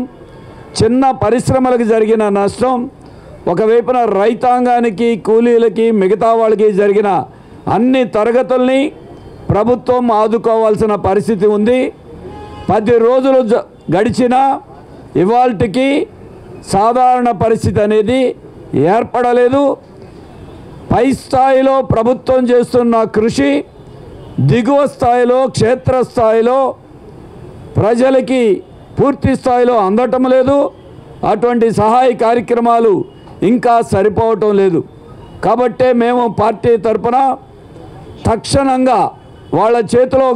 చిన్న పరిశ్రమలకు జరిగిన నష్టం, ఒకవైపున రైతాంగానికి, కూలీలకి, మిగతా వాళ్ళకి జరిగిన అన్ని తరగతుల్ని ప్రభుత్వం ఆదుకోవాల్సిన పరిస్థితి ఉంది. 10 రోజులు గడిచినా ఇవాల్టికి సాధారణ పరిస్థితి అనేది ఏర్పడలేదు. పై స్థాయిలో ప్రభుత్వం చేస్తున్న కృషి దిగువ స్థాయిలో, క్షేత్రస్థాయిలో ప్రజలకి పూర్తి స్థాయిలో అందటం లేదు. అటువంటి సహాయ కార్యక్రమాలు ఇంకా సరిపోవటం లేదు. కాబట్టే మేము పార్టీ తరఫున తక్షణంగా వాళ్ళ చేతిలో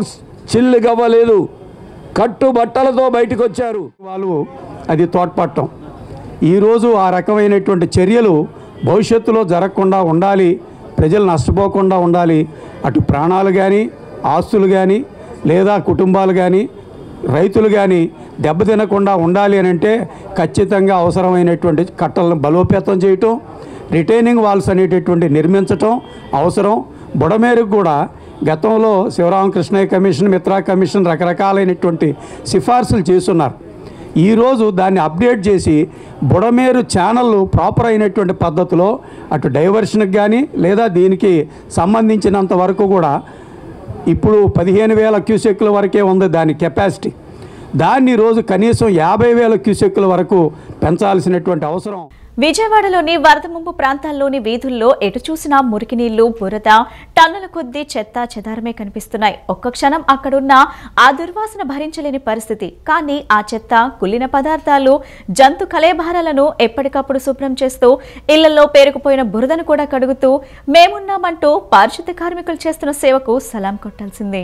చిల్లుగవ్వలేదు, కట్టుబట్టలతో బయటకు వచ్చారు. వాళ్ళు అది తోడ్పడటం. ఈరోజు ఆ రకమైనటువంటి చర్యలు భవిష్యత్తులో జరగకుండా ఉండాలి, ప్రజలు నష్టపోకుండా ఉండాలి. అటు ప్రాణాలు కానీ, ఆస్తులు కానీ, లేదా కుటుంబాలు కానీ, రైతులు కానీ దెబ్బతినకుండా ఉండాలి అని అంటే ఖచ్చితంగా అవసరమైనటువంటి కట్టలను బలోపేతం చేయటం, రిటైనింగ్ వాల్స్ అనేటటువంటి నిర్మించటం అవసరం. బుడమేరుకు కూడా గతంలో శివరామకృష్ణయ్య కమిషన్, మిత్రా కమిషన్ రకరకాలైనటువంటి సిఫార్సులు చేస్తున్నారు. ఈరోజు దాన్ని అప్డేట్ చేసి బుడమేరు ఛానల్ ప్రాపర్ అయినటువంటి పద్ధతిలో అటు డైవర్షన్కి కానీ లేదా దీనికి సంబంధించినంత వరకు కూడా ఇప్పుడు 15,000 క్యూసెక్కుల వరకే ఉంది దాని కెపాసిటీ. దాన్ని రోజు కనీసం 50,000 క్యూసెక్కుల వరకు పెంచాల్సినటువంటి అవసరం. విజయవాడలోని వరద ముంపు ప్రాంతాల్లోని వీధుల్లో ఎటు చూసినా మురికి నీళ్లు, బురద, టన్నుల కొద్దీ చెత్త చెదారమే కనిపిస్తున్నాయి. ఒక్క క్షణం అక్కడున్న ఆ దుర్వాసన భరించలేని పరిస్థితి. కానీ ఆ చెత్త, కుళ్ళిన పదార్థాలు, జంతు కళేభారాలను ఎప్పటికప్పుడు శుభ్రం చేస్తూ ఇళ్లలో పేరుకుపోయిన బురదను కూడా కడుగుతూ మేమున్నామంటూ పారిశుద్ధ్య కార్మికులు చేస్తున్న సేవకు సలాం కొట్టాల్సిందే.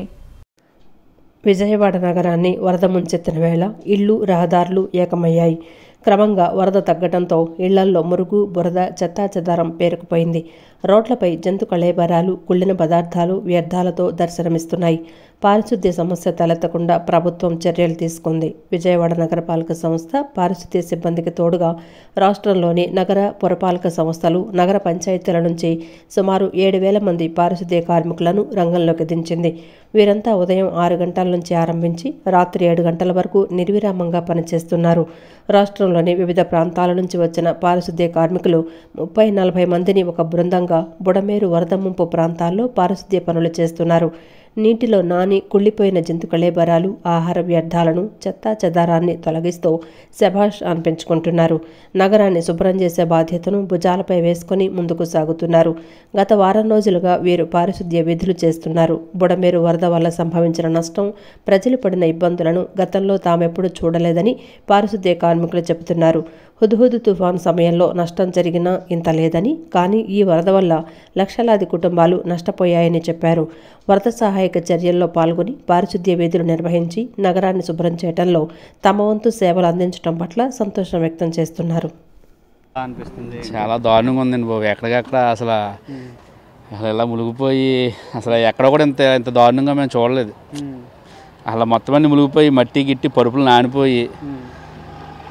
విజయవాడ నగరాన్ని వరద ముంచెత్తిన వేళ ఇళ్లు, రహదారులు ఏకమయ్యాయి. క్రమంగా వరద తగ్గడంతో ఇళ్లల్లో మురుగు, బురద, చెత్తాచెదారం పేరుకుపోయింది. రోడ్లపై జంతు కళేబరాలు, కుళ్ళిన పదార్థాలు, వ్యర్థాలతో దర్శనమిస్తున్నాయి. పారిశుద్ధ్య సమస్య తలెత్తకుండా ప్రభుత్వం చర్యలు తీసుకుంది. విజయవాడ నగరపాలక సంస్థ పారిశుద్ధ్య సిబ్బందికి తోడుగా రాష్ట్రంలోని నగర పురపాలక సంస్థలు, నగర పంచాయతీల నుంచి సుమారు 7,000 మంది పారిశుద్ధ్య కార్మికులను రంగంలోకి దించింది. వీరంతా ఉదయం 6 గంటల నుంచి ఆరంభించి రాత్రి 7 గంటల వరకు నిర్విరామంగా పనిచేస్తున్నారు. రాష్ట్రంలోని వివిధ ప్రాంతాల నుంచి వచ్చిన పారిశుద్ధ్య కార్మికులు 30-40 మందిని ఒక బృందంగా బుడమేరు వరద ముంపు ప్రాంతాల్లో పారిశుద్ధ్య పనులు చేస్తున్నారు. నీటిలో నాని కుళ్ళిపోయిన జంతు కళేబరాలు, ఆహార వ్యర్థాలను, చెత్తా చెదారాన్ని తొలగిస్తూ శభాష్ అనిపించుకుంటున్నారు. నగరాన్ని శుభ్రం చేసే బాధ్యతను భుజాలపై వేసుకుని ముందుకు సాగుతున్నారు. గత వారం రోజులుగా వీరు పారిశుద్ధ్య విధులు చేస్తున్నారు. బుడమేరు వరద వల్ల సంభవించిన నష్టం, ప్రజలు పడిన ఇబ్బందులను గతంలో తామెప్పుడు చూడలేదని పారిశుద్ధ్య కార్మికులు చెబుతున్నారు. హుద్హుద్ తుఫాన్ సమయంలో నష్టం జరిగినా ఇంత లేదని, కానీ ఈ వరద వల్ల లక్షలాది కుటుంబాలు నష్టపోయాయని చెప్పారు. వరద సహాయక చర్యల్లో పాల్గొని పారిశుద్ధ్య విధులు నిర్వహించి నగరాన్ని శుభ్రం చేయడంలో తమ వంతు సేవలు అందించడం పట్ల సంతోషం వ్యక్తం చేస్తున్నారు. చాలా దారుణంగా ఉందండి బాబు. ఎక్కడికక్కడ అసలు ఇలా మునిగిపోయి అసలు ఎక్కడ కూడా ఇంత దారుణంగా మేము చూడలేదు. అలా మొత్తం అన్ని మునిగిపోయి మట్టి గిట్టి పరుపులు నానిపోయి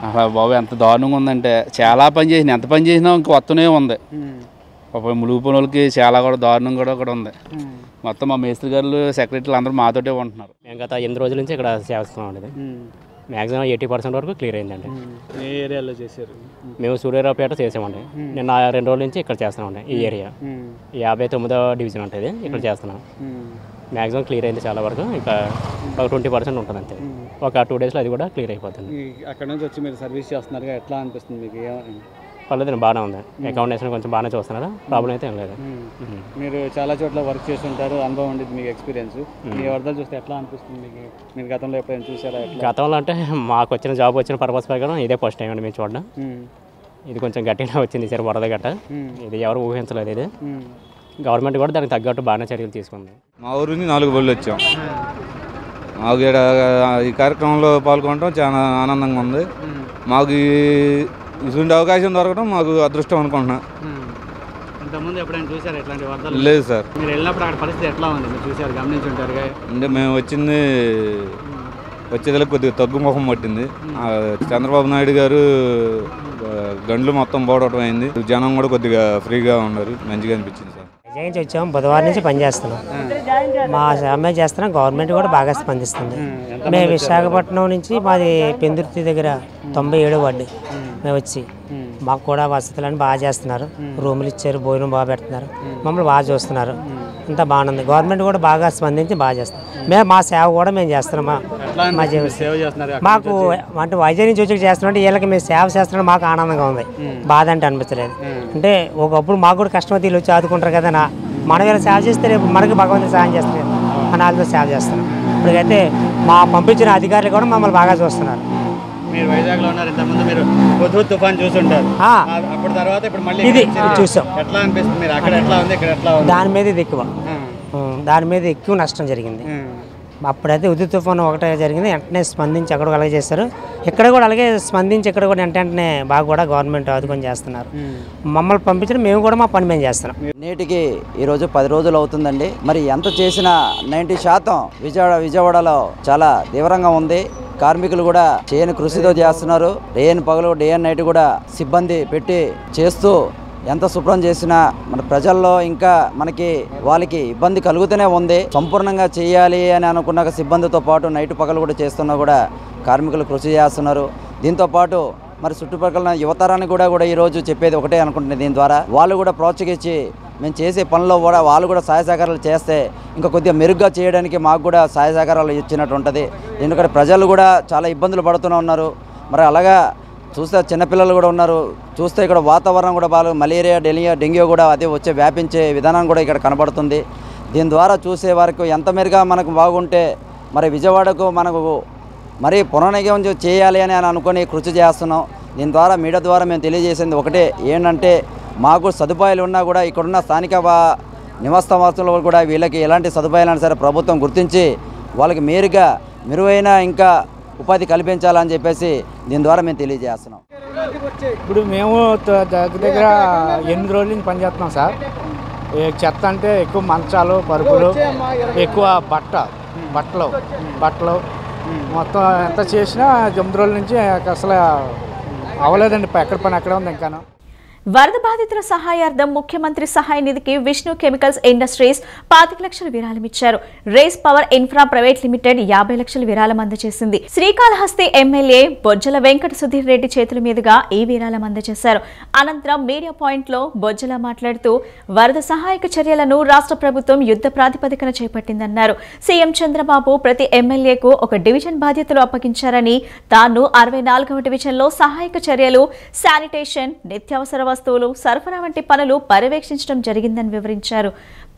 అలా బాబు ఎంత దారుణంగా ఉందంటే చాలా పని చేసిన, ఎంత పని చేసినా ఇంక వస్తూనే ఉంది. మునిగిపోయిన వాళ్ళకి చాలా కూడా దారుణం కూడా ఉంది. మొత్తం మా మేస్త్రి గారు, సెక్రటరీలు అందరూ మాతోటే ఉంటున్నారు. మేము గత 8 రోజుల నుంచి ఇక్కడ చేస్తున్నాం అండి. మ్యాక్సిమం 80% వరకు క్లియర్ అయిందండి. ఏ ఏరియాలో చేశారు? మేము సూర్యారావుపేట చేసామండి. నిన్న 2 రోజుల నుంచి ఇక్కడ చేస్తున్నామండి. ఈ ఏరియా 59వ డివిజన్ ఉంటుంది, ఇక్కడ చేస్తున్నాం. మ్యాక్సిమం క్లియర్ అయింది చాలా వరకు. ఇంకా ఒక 20% ఉంటుంది అంతే. ఒక 2 డేస్లో అది కూడా క్లియర్ అయిపోతుంది. అక్కడ నుంచి వచ్చి మీరు సర్వీస్ చేస్తున్నారు, ఎట్లా అనిపిస్తుంది మీకు? పర్లేదండి, బాగానే ఉంది. అకౌంటేషన్ కొంచెం బాగానే చూస్తున్నారు, ప్రాబ్లం అయితే ఏం లేదు. మీరు చాలా చోట్ల వర్క్ చేస్తుంటారు, అనుభవం ఉండేది మీకు, ఎక్స్పీరియన్స్. మీ వరదలు చూస్తే ఎట్లా అనిపిస్తుంది మీకు? మీరు గతంలో ఎప్పుడైనా చూసారా? గతంలో అంటే మాకు వచ్చిన జాబ్ వచ్చిన పర్పస్ ప్రకారం ఇదే ఫస్ట్ టైం అండి మేము చూడడం. ఇది కొంచెం గట్టిగా వచ్చింది సార్ వరద గట్ట. ఇది ఎవరు ఊహించలేదు. ఇది గవర్నమెంట్ కూడా దానికి తగ్గట్టు బాగానే చర్యలు తీసుకుంది. మా ఊరు నుంచి 4 బళ్ళు వచ్చాం. మాకు ఈ కార్యక్రమంలో పాల్గొనడం చాలా ఆనందంగా ఉంది. మాకు ఇటువంటి అవకాశం దొరకడం మాకు అదృష్టం అనుకుంటున్నా. ఇంతకుముందు ఎప్పుడైనా చూసారు ఇట్లాంటి వరదలు? లేదు సార్. మీరు వెళ్ళినప్పుడు అక్కడ పరిస్థితి ఎట్లా ఉంది? మీరు చూసారు, గమనించుంటారు. అంటే మేము వచ్చేదలకు కొద్దిగా తగ్గుముఖం పట్టింది. చంద్రబాబు నాయుడు గారు గండ్లు మొత్తం పోవడం అయింది. జనం కూడా కొద్దిగా ఫ్రీగా ఉన్నారు, మంచిగా అనిపించింది సార్. విజయం నుంచి వచ్చాము, బుధవారం నుంచి పనిచేస్తున్నాం. మా సమ్మె చేస్తున్నాం, గవర్నమెంట్ కూడా బాగా స్పందిస్తుంది. మేము విశాఖపట్నం నుంచి, మాది పెందుర్తి దగ్గర 97 వార్డు మేము వచ్చి, మాకు కూడా వసతులను బాగా చేస్తున్నారు. రూములు ఇచ్చారు, భోజనం బాగా పెడుతున్నారు, మమ్మల్ని బాగా చూస్తున్నారు. అంతా బాగుంది. గవర్నమెంట్ కూడా బాగా స్పందించి బాగా చేస్తాం. మేము మా సేవ కూడా మేము చేస్తున్నాం. మా మాకు అంటే వైజాగ్ నుంచి వచ్చి చేస్తున్నాం. వీళ్ళకి మేము సేవ చేస్తున్నాం, మాకు ఆనందంగా ఉంది. బాధ అంటే అనిపించలేదు. అంటే ఒకప్పుడు మాకు కూడా కష్టమతి వచ్చి ఆదుకుంటారు కదా, మనం ఇలా సేవ చేస్తే రేపు మనకి భగవంతుడు సాయం చేస్తారు అని వాళ్ళతో సేవ చేస్తున్నాం. ఇప్పటికైతే మా పంపించిన అధికారులు కూడా మమ్మల్ని బాగా చూస్తున్నారు. మీరు వైజాగ్లో ఉన్నారు, ఇంతకుముందు మీరు హుద్హుద్ తుఫాన్ చూసుంటారు. అప్పుడు తర్వాత ఇప్పుడు మళ్ళీ ఇది చూసాం. ఎట్లా అనిపిస్తుంది? మీరు అక్కడ ఎట్లా ఉంది, ఇక్కడ ఎట్లా ఉంది? దాని మీద ఇది ఎక్కువ, దాని మీద ఎక్కువ నష్టం జరిగింది. అప్పుడైతే హుద్హుద్ తుఫాన్ ఒకటే జరిగింది, వెంటనే స్పందించి అక్కడ కూడా అలాగే చేస్తారు. ఇక్కడ కూడా అలాగే స్పందించి ఇక్కడ కూడా వెంటనే బాగా కూడా గవర్నమెంట్ ఆదుకొని చేస్తున్నారు. మమ్మల్ని పంపించడం, మేము కూడా మా పని మేము చేస్తున్నాం. నేటికి ఈరోజు 10 రోజులు అవుతుందండి. మరి ఎంత చేసినా 90% విజయవాడలో చాలా తీవ్రంగా ఉంది. కార్మికులు కూడా చేయని కృషితో చేస్తున్నారు. డే అండ్ పగలు, డే అండ్ నైట్ కూడా సిబ్బంది పెట్టి చేస్తూ ఎంత శుభ్రం చేసినా మన ప్రజల్లో ఇంకా మనకి వాళ్ళకి ఇబ్బంది కలుగుతూనే ఉంది. సంపూర్ణంగా చేయాలి అని అనుకున్న సిబ్బందితో పాటు నైట్ పగలు కూడా చేస్తున్నా కూడా కార్మికులు కృషి చేస్తున్నారు. దీంతోపాటు మరి చుట్టుపక్కల యువతరాన్ని కూడా ఈరోజు చెప్పేది ఒకటే అనుకుంటున్నాను. దీని ద్వారా వాళ్ళు కూడా ప్రోత్సహించి మేము చేసే పనుల్లో కూడా వాళ్ళు కూడా సహాయ సహకారాలు చేస్తే ఇంకా కొద్దిగా మెరుగ్గా చేయడానికి మాకు కూడా సహాయ సహకారాలు ఇచ్చినట్టు ఉంటుంది. ఎందుకంటే ప్రజలు కూడా చాలా ఇబ్బందులు పడుతూనే ఉన్నారు. మరి అలాగా చూస్తే చిన్నపిల్లలు కూడా ఉన్నారు. చూస్తే ఇక్కడ వాతావరణం కూడా బాగా మలేరియా, డెంగ్యూ కూడా అదే వచ్చే వ్యాపించే విధానం కూడా ఇక్కడ కనబడుతుంది. దీని ద్వారా చూసే వారికి ఎంత మెరుగా మనకు బాగుంటే మరి విజయవాడకు మనకు మరి పునర్నిర్మాణం చేయాలి అని అనుకుని కృషి చేస్తున్నాం. దీని ద్వారా మీడియా ద్వారా మేము తెలియజేసింది ఒకటే ఏంటంటే మాకు సదుపాయాలు ఉన్నా కూడా ఇక్కడున్న స్థానిక నివాసవాసులు కూడా వీళ్ళకి ఎలాంటి సదుపాయాలైనా సరే ప్రభుత్వం గుర్తించి వాళ్ళకి మెరుగైన ఇంకా ఉపాధి కల్పించాలని చెప్పేసి దీని ద్వారా మేము తెలియజేస్తున్నాం. ఇప్పుడు మేము దగ్గర 8 రోజుల నుంచి పనిచేస్తున్నాం సార్. చెత్త అంటే ఎక్కువ మంచాలు, పరుపులు, ఎక్కువ బట్టలు మొత్తం ఎంత చేసినా 9 రోజుల నుంచి అసలు అవ్వలేదండి. ఎక్కడ పని అక్కడ ఉంది. ఇంకా వరద బాధితుల సహాయార్థం ముఖ్యమంత్రి సహాయ నిధికి విష్ణు కెమికల్స్ ఇండస్ట్రీస్ 25 లక్షల విరాళం ఇచ్చారు. Race power infra private limited 50 లక్షల విరాళం అందజేసింది. శ్రీకాళహస్తి ఎమ్మెల్యే బొజ్జల వెంకట సుధీర్ రెడ్డి చేతుల మీదుగా ఈ విరాళం అందజేశారు. అనంతరం మీడియా పాయింట్ లో బొజ్జల మాట్లాడుతూ వరద సహాయక చర్యలను రాష్ట్ర ప్రభుత్వం యుద్ధ ప్రాతిపదికన చేపట్టిందన్నారు. సీఎం చంద్రబాబు ప్రతి ఎమ్మెల్యేకు ఒక డివిజన్ బాధ్యతలు అప్పగించారని, తాను 64వ డివిజన్లో సహాయక చర్యలు, శానిటేషన్, నిత్యావసర వస్తువులు సరఫరా వంటి పనులు పర్యవేక్షించడం జరిగిందని వివరించారు.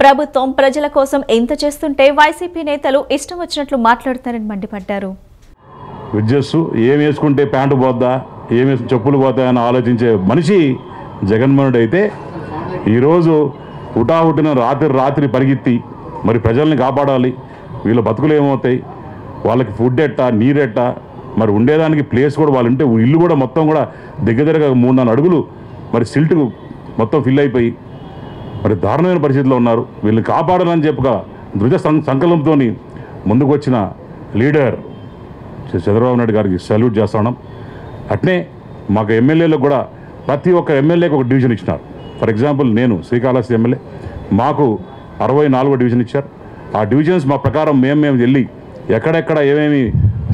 ప్రభుత్వం ప్రజల కోసం ఎంత చేస్తుంటే వైసీపీ నేతలు ఇష్టం వచ్చినట్లు మాట్లాడుతారని మండిపడ్డారు. విద్యస్సు ఏం వేసుకుంటే ప్యాంటు పోద్దా, ఏం వేసుకుంటే చెప్పులు పోతాయని అని ఆలోచించే మనిషి జగన్మోహన్ అయితే ఈరోజు హుటాహుటిన రాత్రి పరిగెత్తి మరి ప్రజల్ని కాపాడాలి, వీళ్ళ బతుకులు ఏమవుతాయి, వాళ్ళకి ఫుడ్ ఎట్టా, నీరెట్టా, మరి ఉండేదానికి ప్లేస్ కూడా వాళ్ళు ఉంటే ఇల్లు కూడా మొత్తం కూడా దగ్గరగా 3-4 అడుగులు మరి సిల్ట్ మొత్తం ఫిల్ అయిపోయి మరి దారుణమైన పరిస్థితిలో ఉన్నారు. వీళ్ళని కాపాడాలని చెప్పుగా దృఢ సంకల్పంతో ముందుకు వచ్చిన లీడర్ చంద్రబాబు నాయుడు గారికి సెల్యూట్ చేస్తున్నాం. అట్నే మాకు ఎమ్మెల్యేలకు కూడా ప్రతి ఒక్క ఎమ్మెల్యేకి ఒక డివిజన్ ఇచ్చినారు. ఫర్ ఎగ్జాంపుల్ నేను శ్రీకాళహస్తి ఎమ్మెల్యే, మాకు 64వ డివిజన్ ఇచ్చారు. ఆ డివిజన్స్ మా ప్రకారం మేము వెళ్ళి ఎక్కడెక్కడ ఏమేమి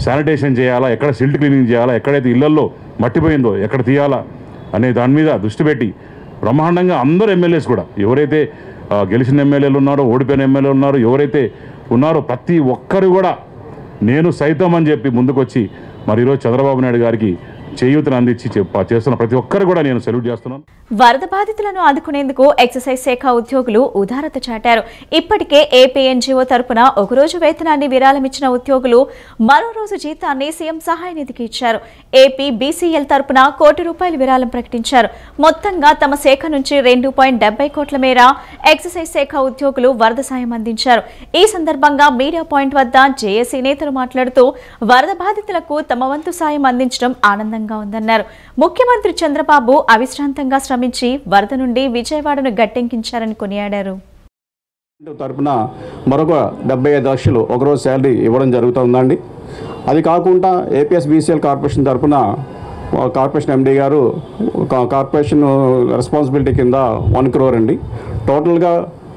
శానిటేషన్ చేయాలా, ఎక్కడ సిల్ట్ క్లీనింగ్ చేయాలా, ఎక్కడైతే ఇళ్లల్లో మట్టిపోయిందో ఎక్కడ తీయాలా అనే దాని మీద దృష్టి పెట్టి బ్రహ్మాండంగా అందరూ ఎమ్మెల్యేస్ కూడా ఎవరైతే గెలిచిన ఎమ్మెల్యేలు ఉన్నారో, ఓడిపోయిన ఎమ్మెల్యేలు ఉన్నారో, ఎవరైతే ఉన్నారో ప్రతి ఒక్కరు కూడా నేను సైతం అని చెప్పి ముందుకొచ్చి మరి ఈరోజు చంద్రబాబు నాయుడు గారికి చేయూతను అందించి చేస్తున్న ప్రతి ఒక్కరు కూడా నేను సెల్యూట్ చేస్తున్నాను. వరద బాధితులను ఆదుకునేందుకు ఎక్సైజ్ శాఖ ఉద్యోగులు ఉదారత చాటారు. ఇప్పటికే ఏపీ ఎన్జీఓ తరపున ఒకరోజు వేతనాన్ని విరాళమిచ్చిన ఉద్యోగులు మరో రోజు జీతాన్ని సీఎం సహాయ నిధికి ఇచ్చారు. ఏపీ బీసీఎల్ తరపున ₹1 కోటి విరాళం ప్రకటించారు. మొత్తంగా తమ శాఖ నుంచి 2.70 కోట్ల మేర ఎక్సైజ్ శాఖ ఉద్యోగులు వరద సాయం అందించారు. ఈ సందర్భంగా మీడియా పాయింట్ వద్ద జేఏసీ నేతలు మాట్లాడుతూ వరద బాధితులకు తమ వంతు సాయం అందించడం ఆనందంగా ఉందన్నారు. ముఖ్యమంత్రి చంద్రబాబు అవిశ్రాంతంగా శ్రమించి వరద నుండి విజయవాడను గట్టెక్కించారని కొనియాడారు. తరపున మరొక 75 లక్షలు ఒకరోజు శాలరీ ఇవ్వడం జరుగుతుందండి. అది కాకుండా ఏపీఎస్ బీసీఎల్ కార్పొరేషన్ తరపున కార్పొరేషన్ ఎండీ గారు కార్పొరేషన్ రెస్పాన్సిబిలిటీ కింద 1 crore అండి. టోటల్గా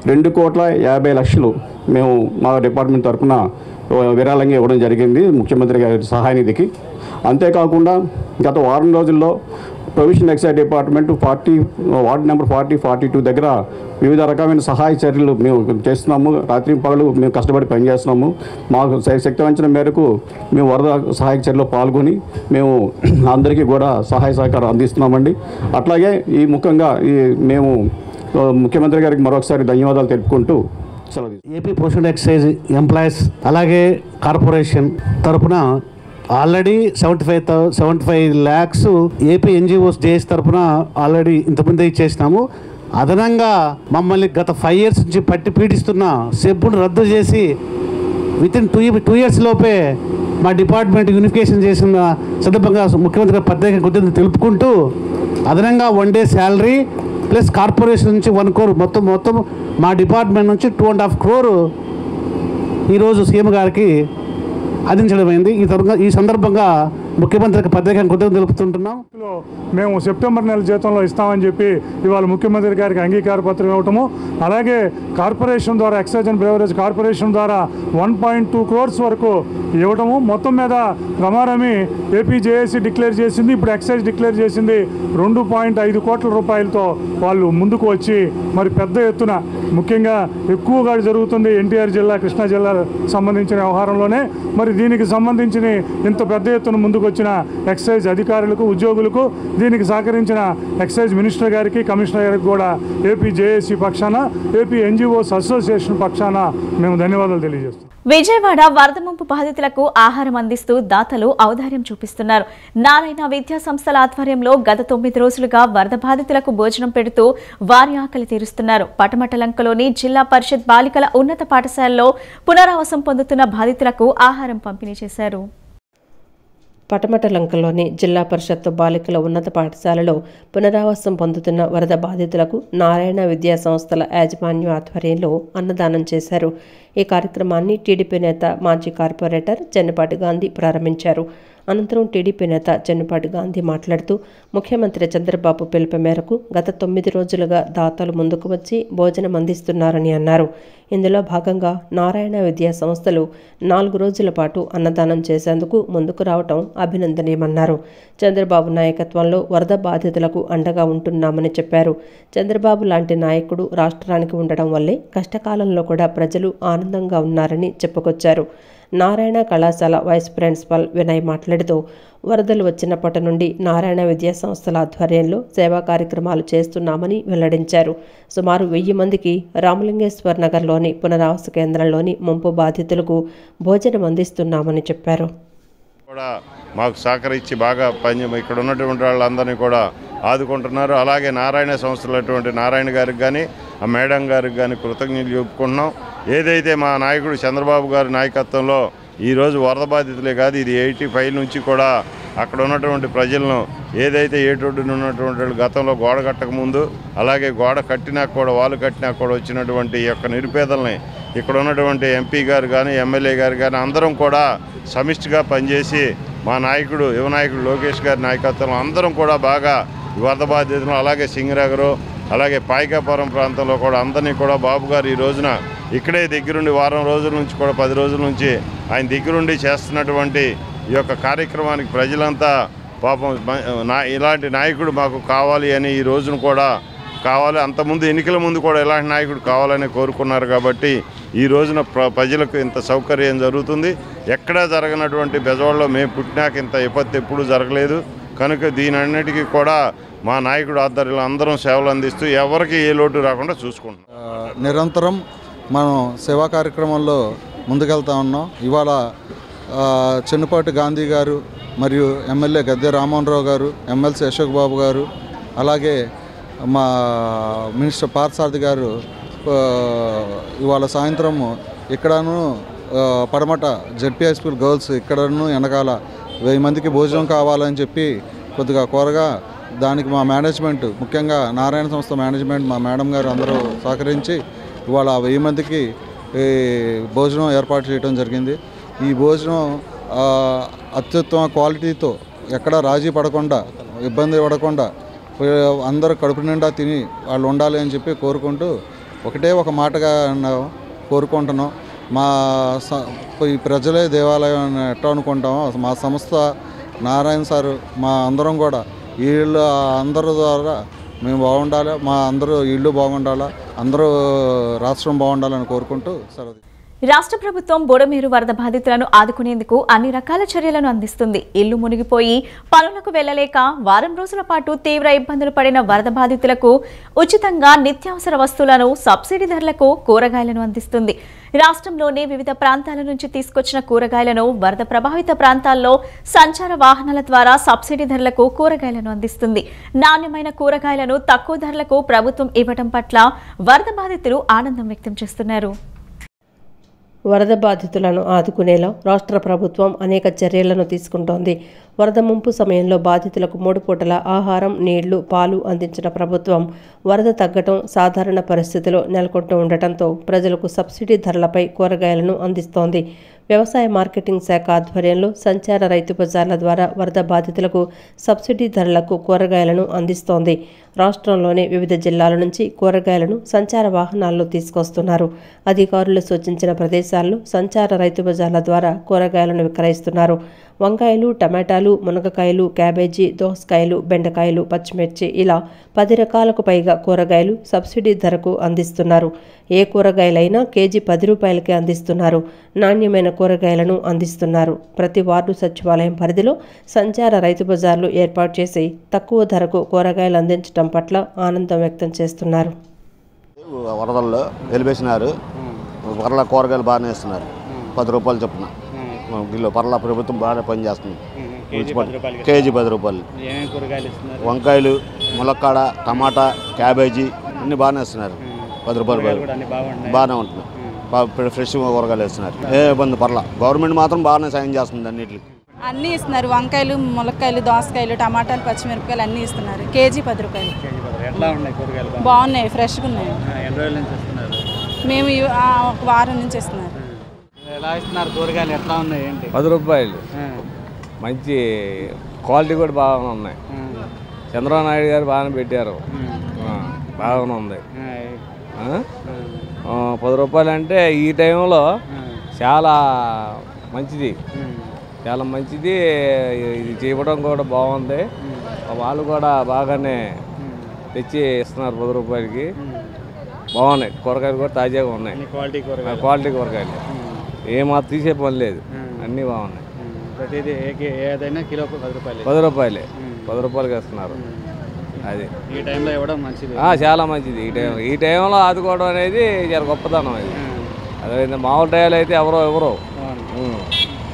2,50,00,000 మేము మా డిపార్ట్మెంట్ తరపున విరాళంగా ఇవ్వడం జరిగింది ముఖ్యమంత్రి గారి సహాయ నిధికి. అంతేకాకుండా గత వారం రోజుల్లో provision excise department ward number 40, 42 దగ్గర వివిధ రకమైన సహాయ చర్యలు మేము చేస్తున్నాము. రాత్రి పగలు మేము కష్టపడి పనిచేస్తున్నాము. మాకు శక్తివంచన మేరకు మేము వరద సహాయ చర్యలో పాల్గొని మేము అందరికీ కూడా సహాయ సహకారం అందిస్తున్నామండి. అట్లాగే ఈ ముఖ్యంగా మేము ముఖ్యమంత్రి గారికి మరొకసారి ధన్యవాదాలు తెలుపుకుంటూ ఏపీ పోషన్ ఎక్సైజ్ ఎంప్లాయీస్ అలాగే కార్పొరేషన్ తరఫున already 75 lakhs AP NGOs JS తరఫున ఆల్రెడీ ఇంతకుముందే ఇచ్చేసినాము. అదనంగా మమ్మల్ని గత 5 years నుంచి పట్టి పీడిస్తున్న సెబ్బును రద్దు చేసి వితిన్ 2 years లోపే మా డిపార్ట్మెంట్ యూనిఫికేషన్ చేసిన సందర్భంగా ముఖ్యమంత్రి ప్రత్యేక కృతజ్ఞతలు తెలుపుకుంటూ అదనంగా 1 day శాలరీ ప్లస్ కార్పొరేషన్ నుంచి 1 crore మొత్తం మా డిపార్ట్మెంట్ నుంచి 2.5 crore ఈరోజు సీఎం గారికి అందించడమైంది. ఈ సందర్భంగా ముఖ్యమంత్రికి ప్రత్యేకంగా కృతజ్ఞతలు తెలుపుతుంటున్నాం. మేము సెప్టెంబర్ నెల జీతంలో ఇస్తామని చెప్పి ఇవాళ ముఖ్యమంత్రి గారికి అంగీకార పత్రం ఇవ్వటము, అలాగే కార్పొరేషన్ ద్వారా ఎక్సైజ్ అండ్ బెవరేజ్ కార్పొరేషన్ ద్వారా 1.2 crores వరకు ఇవ్వటము. మొత్తం మీద రమారమి ఏపీ జేఏసీ డిక్లేర్ చేసింది, ఇప్పుడు ఎక్సైజ్ డిక్లేర్ చేసింది 2.5 కోట్ల రూపాయలతో వాళ్ళు ముందుకు వచ్చి మరి పెద్ద ఎత్తున ముఖ్యంగా ఎక్కువగా జరుగుతుంది ఎన్టీఆర్ జిల్లా, కృష్ణా జిల్లా సంబంధించిన వ్యవహారంలోనే. మరి దీనికి సంబంధించి ఇంత పెద్ద ఎత్తున ముందుకు వచ్చిన ఎక్సైజ్ అధికారులకు, ఉద్యోగులకు, దీనికి సహకరించిన ఎక్సైజ్ మినిస్టర్ గారికి, కమిషనర్ గారికి కూడా ఏపీ జేఏసీ పక్షాన, ఏపీ ఎన్జిఓస్ అసోసియేషన్ పక్షాన మేము ధన్యవాదాలు తెలియజేస్తున్నాం. విజయవాడ వరద ముంపు బాధితులకు ఆహారం అందిస్తూ దాతలు ఔదార్యం చూపిస్తున్నారు. నారాయణ విద్యా సంస్థల ఆధ్వర్యంలో గత 9 రోజులుగా వరద బాధితులకు భోజనం పెడుతూ వారి ఆకలి తీరుస్తున్నారు. పటమటలంకలోని జిల్లా పరిషత్ బాలికల ఉన్నత పాఠశాలలో పునరావాసం పొందుతున్న బాధితులకు ఆహారం పంపిణీ చేశారు. పటమటలంకలోని జిల్లా పరిషత్ బాలికల ఉన్నత పాఠశాలలో పునరావాసం పొందుతున్న వరద బాధితులకు నారాయణ విద్యా సంస్థల యాజమాన్యం ఆధ్వర్యంలో అన్నదానం చేశారు. ఈ కార్యక్రమాన్ని టీడీపీ నేత మాజీ కార్పొరేటర్ చెన్నపాటి గాంధీ ప్రారంభించారు. అనంతరం టీడీపీ నేత చెన్నపాటి గాంధీ మాట్లాడుతూ ముఖ్యమంత్రి చంద్రబాబు పిలుపు మేరకు గత 9 రోజులుగా దాతలు ముందుకు వచ్చి భోజనం అందిస్తున్నారని అన్నారు. ఇందులో భాగంగా నారాయణ విద్యా సంస్థలు 4 రోజుల పాటు అన్నదానం చేసేందుకు ముందుకు రావటం అభినందనీయమన్నారు. చంద్రబాబు నాయకత్వంలో వరద బాధితులకు అండగా ఉంటున్నామని చెప్పారు. చంద్రబాబు లాంటి నాయకుడు రాష్ట్రానికి ఉండడం వల్లే కష్టకాలంలో కూడా ప్రజలు ఆనందంగా ఉన్నారని చెప్పుకొచ్చారు. నారాయణ కళాశాల వైస్ ప్రిన్సిపల్ వినయ్ మాట్లాడుతూ వరదలు వచ్చినప్పటి నుండి నారాయణ విద్యా సంస్థల ఆధ్వర్యంలో సేవా కార్యక్రమాలు చేస్తున్నామని వెల్లడించారు. సుమారు 1000 మందికి రామలింగేశ్వర్ నగర్లోని పునరావాస కేంద్రంలోని ముంపు బాధితులకు భోజనం అందిస్తున్నామని చెప్పారు. కూడా మాకు సహకరించి బాగా ఇక్కడ ఉన్నటువంటి వాళ్ళందరినీ కూడా ఆదుకుంటున్నారు. అలాగే నారాయణ సంస్థలటువంటి నారాయణ గారికి కానీ ఆ మేడం గారికి కానీ కృతజ్ఞతలు చెప్పుకుంటున్నాం. ఏదైతే మా నాయకుడు చంద్రబాబు గారి నాయకత్వంలో ఈరోజు వరద బాధితులే కాదు, ఇది 85 నుంచి కూడా అక్కడ ఉన్నటువంటి ప్రజలను ఏదైతే ఏటొడ్డున ఉన్నటువంటి వాళ్ళు గతంలో గోడ కట్టక ముందు, అలాగే గోడ కట్టినాక కూడా వాళ్ళు కట్టినాక కూడా వచ్చినటువంటి ఈ యొక్క నిరుపేదల్ని ఇక్కడ ఉన్నటువంటి ఎంపీ గారు కానీ ఎమ్మెల్యే గారు కానీ అందరం కూడా సమిష్టిగా పనిచేసి మా నాయకుడు యువ నాయకుడు లోకేష్ గారి నాయకత్వంలో అందరం కూడా బాగా వరద బాధితులు, అలాగే సింగనగరు, అలాగే పాయికాపురం ప్రాంతంలో కూడా అందరినీ కూడా బాబు గారు ఈ రోజున ఇక్కడే దగ్గరుండి వారం రోజుల నుంచి కూడా 10 రోజుల నుంచి ఆయన దగ్గరుండి చేస్తున్నటువంటి ఈ యొక్క కార్యక్రమానికి ప్రజలంతా పాపం ఇలాంటి నాయకుడు మాకు కావాలి అని ఈ రోజును కూడా కావాలి, అంతకుముందు ఎన్నికల ముందు కూడా ఇలాంటి నాయకుడు కావాలని కోరుకున్నారు. కాబట్టి ఈ రోజున ప్రజలకు ఇంత సౌకర్యం జరుగుతుంది. ఎక్కడా జరగనటువంటి బెజవాడలో మేము పుట్టినాక ఇంత విపత్తు ఎప్పుడూ జరగలేదు. కనుక దీని అన్నిటికీ కూడా మా నాయకుడు ఆధ్వర్యంలో అందరం సేవలు అందిస్తూ ఎవరికి ఏ లోటు రాకుండా చూసుకుంటున్నాం. నిరంతరం మనం సేవా కార్యక్రమాల్లో ముందుకెళ్తా ఉన్నాం. ఇవాళ చెన్నుపాటి గాంధీ గారు మరియు ఎమ్మెల్యే గద్దె రామ్మోహన్ రావు గారు, ఎమ్మెల్సీ అశోక్ బాబు గారు, అలాగే మా మినిస్టర్ పార్థసారథి గారు ఇవాళ సాయంత్రం ఇక్కడను పడమట జెడ్పీ హై స్కూల్ గర్ల్స్ ఇక్కడను వెనకాల 1000 మందికి భోజనం కావాలని చెప్పి కొద్దిగా కోరగా దానికి మా మేనేజ్మెంట్, ముఖ్యంగా నారాయణ సంస్థ మేనేజ్మెంట్, మా మేడం గారు అందరూ సహకరించి ఇవాళ 1000 మందికి భోజనం ఏర్పాటు చేయడం జరిగింది. ఈ భోజనం అత్యుత్తమ క్వాలిటీతో ఎక్కడా రాజీ పడకుండా, ఇబ్బంది పడకుండా అందరూ కడుపు నిండా తిని వాళ్ళు ఉండాలి అని చెప్పి కోరుకుంటూ ఒకటే ఒక మాటగా కోరుకుంటున్నాం. మా ఈ ప్రజలే దేవాలయం అని ఎట్లా అనుకుంటామో మా సంస్థ నారాయణ సారు మా అందరం కూడా వీళ్ళు అందరి ద్వారా మేము బాగుండాలి, మా అందరూ ఇళ్ళు బాగుండాలా, అందరూ రాష్ట్రం బాగుండాలని కోరుకుంటూ సెలవు. రాష్ట్ర ప్రభుత్వం బుడమేరు వరద బాధితులను ఆదుకునేందుకు అన్ని రకాల చర్యలను అందిస్తుంది. ఇల్లు మునిగిపోయి పనులకు వెళ్లలేక వారం రోజుల పాటు తీవ్ర ఇబ్బందులు పడిన వరద బాధితులకు ఉచితంగా నిత్యావసర వస్తువులను, సబ్సిడీ ధరలకు కూరగాయలను అందిస్తుంది. రాష్ట్రంలోని వివిధ ప్రాంతాల నుంచి తీసుకొచ్చిన కూరగాయలను వరద ప్రభావిత ప్రాంతాల్లో సంచార వాహనాల ద్వారా సబ్సిడీ ధరలకు కూరగాయలను అందిస్తుంది. నాణ్యమైన కూరగాయలను తక్కువ ధరలకు ప్రభుత్వం ఇవ్వడం పట్ల వరద బాధితులు ఆనందం వ్యక్తం చేస్తున్నారు. వరద బాధితులను ఆదుకునేలా రాష్ట్ర ప్రభుత్వం అనేక చర్యలను తీసుకుంటోంది. వరద ముంపు సమయంలో బాధితులకు 3 పూటల ఆహారం, నీళ్లు, పాలు అందించిన ప్రభుత్వం వరద తగ్గటం, సాధారణ పరిస్థితిలో నెలకొంటూ ఉండటంతో ప్రజలకు సబ్సిడీ ధరలపై కూరగాయలను అందిస్తోంది. వ్యవసాయ మార్కెటింగ్ శాఖ ఆధ్వర్యంలో సంచార రైతు బజార్ల ద్వారా వరద బాధితులకు సబ్సిడీ ధరలకు కూరగాయలను అందిస్తోంది. రాష్ట్రంలోని వివిధ జిల్లాల నుంచి కూరగాయలను సంచార వాహనాల్లో తీసుకొస్తున్నారు. అధికారులు సూచించిన ప్రదేశాల్లో సంచార రైతు బజార్ల ద్వారా కూరగాయలను విక్రయిస్తున్నారు. వంకాయలు, టమాటాలు, మునగకాయలు, క్యాబేజీ, దోసకాయలు, బెండకాయలు, పచ్చిమిర్చి ఇలా 10 రకాలకు పైగా కూరగాయలు సబ్సిడీ ధరకు అందిస్తున్నారు. ఏ కూరగాయలైనా కేజీ 10 రూపాయలకే అందిస్తున్నారు. నాణ్యమైన కూరగాయలను అందిస్తున్నారు. ప్రతి వార్డు సచివాలయం పరిధిలో సంచార రైతు బజార్లు ఏర్పాటు చేసి తక్కువ ధరకు కూరగాయలు అందించడం పట్ల ఆనందం వ్యక్తం చేస్తున్నారు. వరదల్లో వెలివేసినారు, పర్ల కూరగాయలు బాగానే ఇస్తున్నారు. 10 రూపాయలు చొప్పున కిలో పర్ల ప్రభుత్వం బాగానే పనిచేస్తుంది. కేజీ 10 రూపాయలు. వంకాయలు, ములక్కాడ, టమాటా, క్యాబేజీ అన్నీ బాగానే ఇస్తున్నారు. 10 రూపాయలు బాగానే ఉంటున్నాయి. ఫ్రెష్ కూరగాయలు ఇస్తున్నారు. ఏ ఇబ్బంది పర్ల. గవర్నమెంట్ మాత్రం బాగానే సాయం చేస్తుంది అన్నిటికి. అన్నీ ఇస్తున్నారు. వంకాయలు, ములక్కాయలు, దోసకాయలు, టమాటాలు, పచ్చిమిరపకాయలు అన్నీ ఇస్తున్నారు. కేజీ 10 రూపాయలు. బాగున్నాయి, ఫ్రెష్గా ఉన్నాయి. మేము ఒక వారం నుంచి ఇస్తున్నారు. ఎలా ఇస్తున్నారు కూరగాయలు? ఎట్లా ఉన్నాయి ఏంటి? 10 రూపాయలు. మంచి క్వాలిటీ కూడా బాగానే ఉన్నాయి. చంద్రబాబు నాయుడు గారు బాగానే పెట్టారు, బాగానే ఉంది. 10 రూపాయలు అంటే ఈ టైంలో చాలా మంచిది, చాలా మంచిది. ఇది చేయడం కూడా బాగుంది. వాళ్ళు కూడా బాగానే తెచ్చి ఇస్తున్నారు 10 రూపాయలకి. బాగున్నాయి కూరగాయలు కూడా, తాజాగా ఉన్నాయి. క్వాలిటీ కూరగాయలు ఏమాత్రం తీసే పని లేదు, అన్నీ బాగున్నాయి. ప్రతిదీ ఏదైనా కిలో 10 రూపాయలు. 10 రూపాయలే, 10 రూపాయలకి ఇస్తున్నారు. అది ఈ టైంలో ఇవ్వడం మంచిది, చాలా మంచిది. ఈ టైంలో ఆదుకోవడం అనేది చాలా గొప్పతనం. అది అదే మామూలు టైంలో అయితే ఎవరో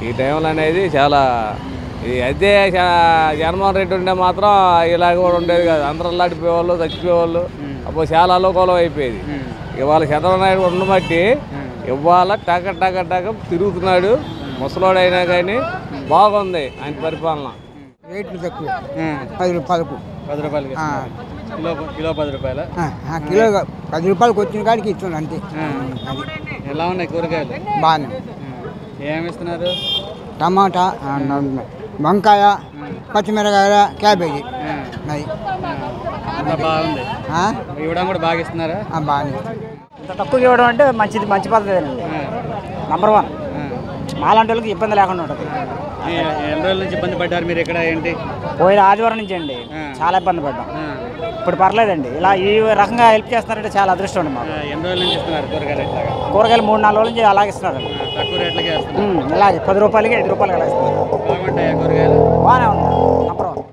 ఈ టైంలో అనేది చాలా అయితే జగన్మోహన్ రెడ్డి ఉండే మాత్రం ఇలాగ కూడా ఉండేది కాదు. అందరూ అల్లాడిపోయేవాళ్ళు, చచ్చిపోయేవాళ్ళు. అప్పుడు చాలా అలోకూలం అయిపోయేది. ఇవాళ చంద్రబాబు నాయుడు ఉండబట్టి ఇవాళ టక తిరుగుతున్నాడు. ముసలోడైనా కానీ బాగుంది ఆయన పరిపాలన. రేట్లు తక్కువ, 10 రూపాయలకు. 10 రూపాయలకి కిలో 10 రూపాయలు. కిలో 10 రూపాయలకి వచ్చిన కాడికి ఇస్తుంది అంతే. అది ఎలా ఉన్నాయి కూరగాయలు? బాగానే. ఏమి ఇస్తున్నారు? టమాటా, వంకాయ, పచ్చిమిరకాయ, క్యాబేజీ. అది బాగుంది. ఇవ్వడం కూడా బాగా ఇస్తున్నారా? బాగానే. ఇంత తక్కువ ఇవ్వడం అంటే మంచిది, మంచి పద్ధతి. నంబర్ 1 మాలాంటి వాళ్ళకి ఇబ్బంది లేకుండా ఉంటుంది. ఎన్ని రోజుల నుంచి ఇబ్బంది పడ్డారు మీరు ఇక్కడ ఏంటి? పోయిన ఆదివారం నుంచి అండి చాలా ఇబ్బంది పడ్డాం. ఇప్పుడు పర్లేదండి. ఇలా ఈ రకంగా హెల్ప్ చేస్తున్నారంటే చాలా అదృష్టం అండి మాకు. ఎన్ని రోజుల నుంచి ఇస్తున్నారు కూరగాయలు? కూరగాయలు 3-4 రోజుల నుంచి అలాగే ఇస్తున్నారు. తక్కువ రేట్లకే ఇస్తున్నారు. ఇలాగే 10 రూపాయలకి 5 రూపాయలకి అలా ఇస్తున్నారు. బాగుంటాయా కూరగాయలు? బాగానే ఉన్నాయి. నంబర్ 1.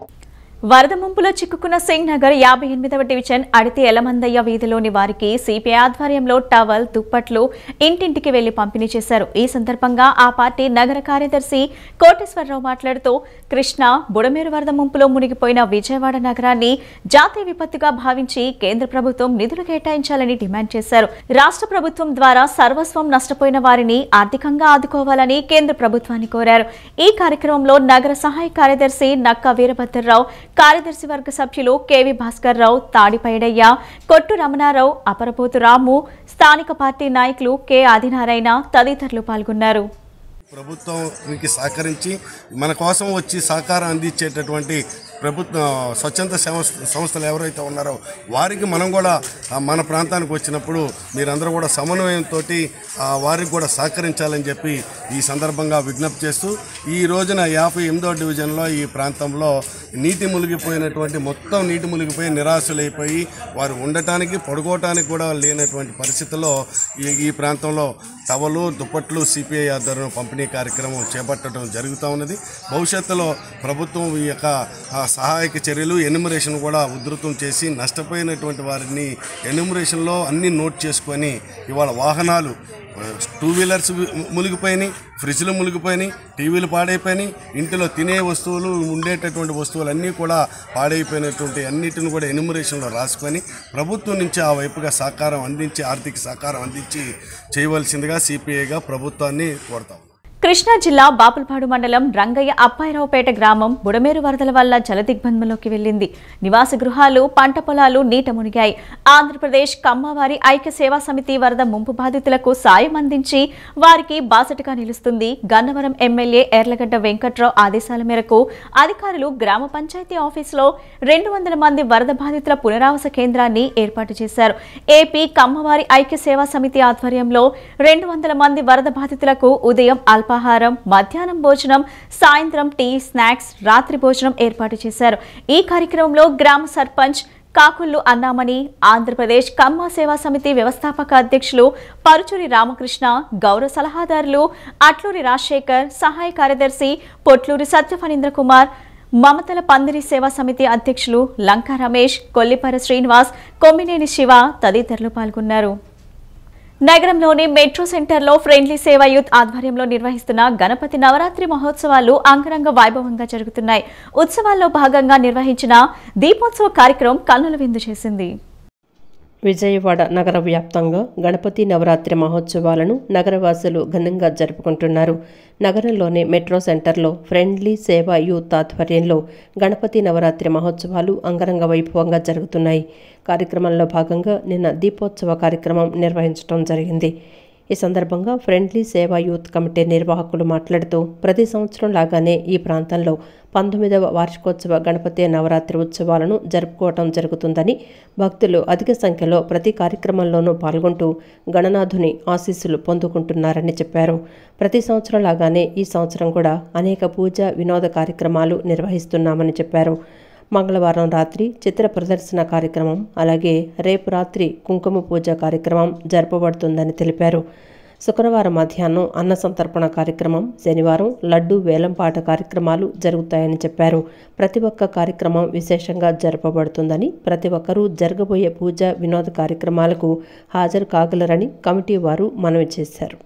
వరద ముంపులో చిక్కుకున్న సింగ్ నగర్ 58వ డివిజన్ అడితి ఎలమందయ్య వీధిలోని వారికి సిపిఐ ఆధ్వర్యంలో టవల్, దుప్పట్లు ఇంటింటికి వెళ్లి పంపిణీ చేశారు. ఈ సందర్భంగా ఆ పార్టీ నగర కార్యదర్శి కోటేశ్వరరావు మాట్లాడుతూ కృష్ణ బుడమేరు వరద ముంపులో మునిగిపోయిన విజయవాడ నగరాన్ని జాతీయ విపత్తుగా భావించి కేంద్ర ప్రభుత్వం నిధులు కేటాయించాలని డిమాండ్ చేశారు. రాష్ట్ర ప్రభుత్వం ద్వారా సర్వస్వం నష్టపోయిన వారిని ఆర్థికంగా ఆదుకోవాలని కేంద్ర ప్రభుత్వాన్ని కోరారు. ఈ కార్యక్రమంలో నగర సహాయ కార్యదర్శి నక్క వీరభద్రరావు, కార్యదర్శి వర్గ సభ్యులు కేవి భాస్కర్ రావు, తాడిపైడయ్య, కొట్టు రమణారావు, అపరపోతు రాము, స్థానిక పార్టీ నాయకులు కె ఆదినారాయణ తదితరులు పాల్గొన్నారు. ప్రభుత్వానికి సహకరించి మన కోసం వచ్చి సహకారం అందించేటటువంటి స్వచ్ఛంద సంస్థలు ఎవరైతే ఉన్నారో వారికి మనం కూడా మన ప్రాంతానికి వచ్చినప్పుడు మీరందరూ కూడా సమన్వయంతో వారికి కూడా సహకరించాలని చెప్పి ఈ సందర్భంగా విజ్ఞప్తి చేస్తూ ఈ రోజున 58వ డివిజన్లో ఈ ప్రాంతంలో నీటి మునిగిపోయినటువంటి మొత్తం నీటి మునిగిపోయి నిరాశలైపోయి వారు ఉండటానికి పడుకోవటానికి కూడా లేనటువంటి పరిస్థితుల్లో ఈ ప్రాంతంలో టవలు, దుప్పట్లు సిపిఐ ఆధ్వర్యంలో పంపిణీ కార్యక్రమం చేపట్టడం జరుగుతూ ఉన్నది. భవిష్యత్తులో ప్రభుత్వం ఈ యొక్క సహాయక చర్యలు ఎన్యూమరేషన్ కూడా ఉధృతం చేసి నష్టపోయినటువంటి వారిని ఎన్యూమరేషన్లో అన్నీ నోట్ చేసుకొని ఇవాళ వాహనాలు 2 వీలర్స్ మునిగిపోయినాయి, ఫ్రిడ్జ్లు మునిగిపోయినాయి, టీవీలు పాడైపోయినాయి, ఇంటిలో తినే వస్తువులు ఉండేటటువంటి వస్తువులు అన్నీ కూడా పాడైపోయినటువంటి అన్నిటిని కూడా ఎన్యూమరేషన్లో రాసుకొని ప్రభుత్వం నుంచి ఆ వైపుగా సహకారం అందించి ఆర్థిక సహకారం అందించి చేయవలసిందిగా సిపిఐగా ప్రభుత్వాన్ని కోరుతాం. కృష్ణా జిల్లా బాపులపాడు మండలం రంగయ్య అప్పాయిరావుపేట గ్రామం బుడమేరు వరదల వల్ల జలదిగ్బంధంలోకి వెళ్లింది. నివాస గృహాలు, పంట పొలాలు నీట మునిగాయి. ఆంధ్రప్రదేశ్ కమ్మవారి ఐక్య సేవా సమితి వరద ముంపు బాధితులకు సాయం అందించి వారికి బాసటగా నిలుస్తుంది. గన్నవరం ఎమ్మెల్యే ఎర్లగడ్డ వెంకట్రావు ఆదేశాల మేరకు అధికారులు గ్రామ పంచాయతీ ఆఫీసులో 200 మంది వరద బాధితుల పునరావాస కేంద్రాన్ని ఏర్పాటు చేశారు. ఏపీ కమ్మవారి ఐక్య సేవా సమితి ఆధ్వర్యంలో 200 మంది వరద బాధితులకు ఉదయం అల్పాహారం, మధ్యాహ్నం భోజనం, సాయంత్రం టీ, స్నాక్స్, రాత్రి భోజనం ఏర్పాటు చేశారు. ఈ కార్యక్రమంలో గ్రామ సర్పంచ్ కాకుల్లు అన్నామణి, ఆంధ్రప్రదేశ్ కమ్మ సేవా సమితి వ్యవస్థాపక అధ్యక్షులు పరుచూరి రామకృష్ణ, గౌరవ సలహాదారులు అట్లూరి రాజశేఖర్, సహాయ కార్యదర్శి పొట్లూరి సత్యఫణీంద్ర కుమార్, మమతల పందిరి సేవా సమితి అధ్యక్షులు లంకా రమేష్, కొల్లిపర శ్రీనివాస్, కొమ్మినేని శివ తదితరులు పాల్గొన్నారు. నగరంలోని మెట్రో సెంటర్లో ఫ్రెండ్లీ సేవా యూత్ ఆధ్వర్యంలో నిర్వహిస్తున్న గణపతి నవరాత్రి మహోత్సవాలు అంగరంగ వైభవంగా జరుగుతున్నాయి. ఉత్సవాల్లో భాగంగా నిర్వహించిన దీపోత్సవ కార్యక్రమం కన్నుల విందు చేసింది. విజయవాడ నగర వ్యాప్తంగా గణపతి నవరాత్రి మహోత్సవాలను నగరవాసులు ఘనంగా జరుపుకుంటున్నారు. నగరంలోని మెట్రో సెంటర్లో ఫ్రెండ్లీ సేవా యూత్ ఆధ్వర్యంలో గణపతి నవరాత్రి మహోత్సవాలు అంగరంగ వైభవంగా జరుగుతున్నాయి. కార్యక్రమంలో భాగంగా నిన్న దీపోత్సవ కార్యక్రమం నిర్వహించడం జరిగింది. ఈ సందర్భంగా ఫ్రెండ్లీ సేవా యూత్ కమిటీ నిర్వాహకులు మాట్లాడుతూ ప్రతి సంవత్సరం లాగానే ఈ ప్రాంతంలో 19వ వార్షికోత్సవ గణపతి నవరాత్రి ఉత్సవాలను జరుపుకోవటం జరుగుతుందని, భక్తులు అధిక సంఖ్యలో ప్రతి కార్యక్రమంలోనూ పాల్గొంటూ గణనాథుని ఆశీస్సులు పొందుకుంటున్నారని చెప్పారు. ప్రతి సంవత్సరం లాగానే ఈ సంవత్సరం కూడా అనేక పూజ, వినోద కార్యక్రమాలు నిర్వహిస్తున్నామని చెప్పారు. మంగళవారం రాత్రి చిత్ర ప్రదర్శన కార్యక్రమం, అలాగే రేపు రాత్రి కుంకుమ పూజ కార్యక్రమం జరపబడుతుందని తెలిపారు. శుక్రవారం మధ్యాహ్నం అన్న సంతర్పణ కార్యక్రమం, శనివారం లడ్డు వేలంపాట కార్యక్రమాలు జరుగుతాయని చెప్పారు. ప్రతి ఒక్క కార్యక్రమం విశేషంగా జరపబడుతుందని, ప్రతి ఒక్కరూ జరగబోయే పూజ, వినోద కార్యక్రమాలకు హాజరు కాగలరని కమిటీ వారు మనవి చేశారు.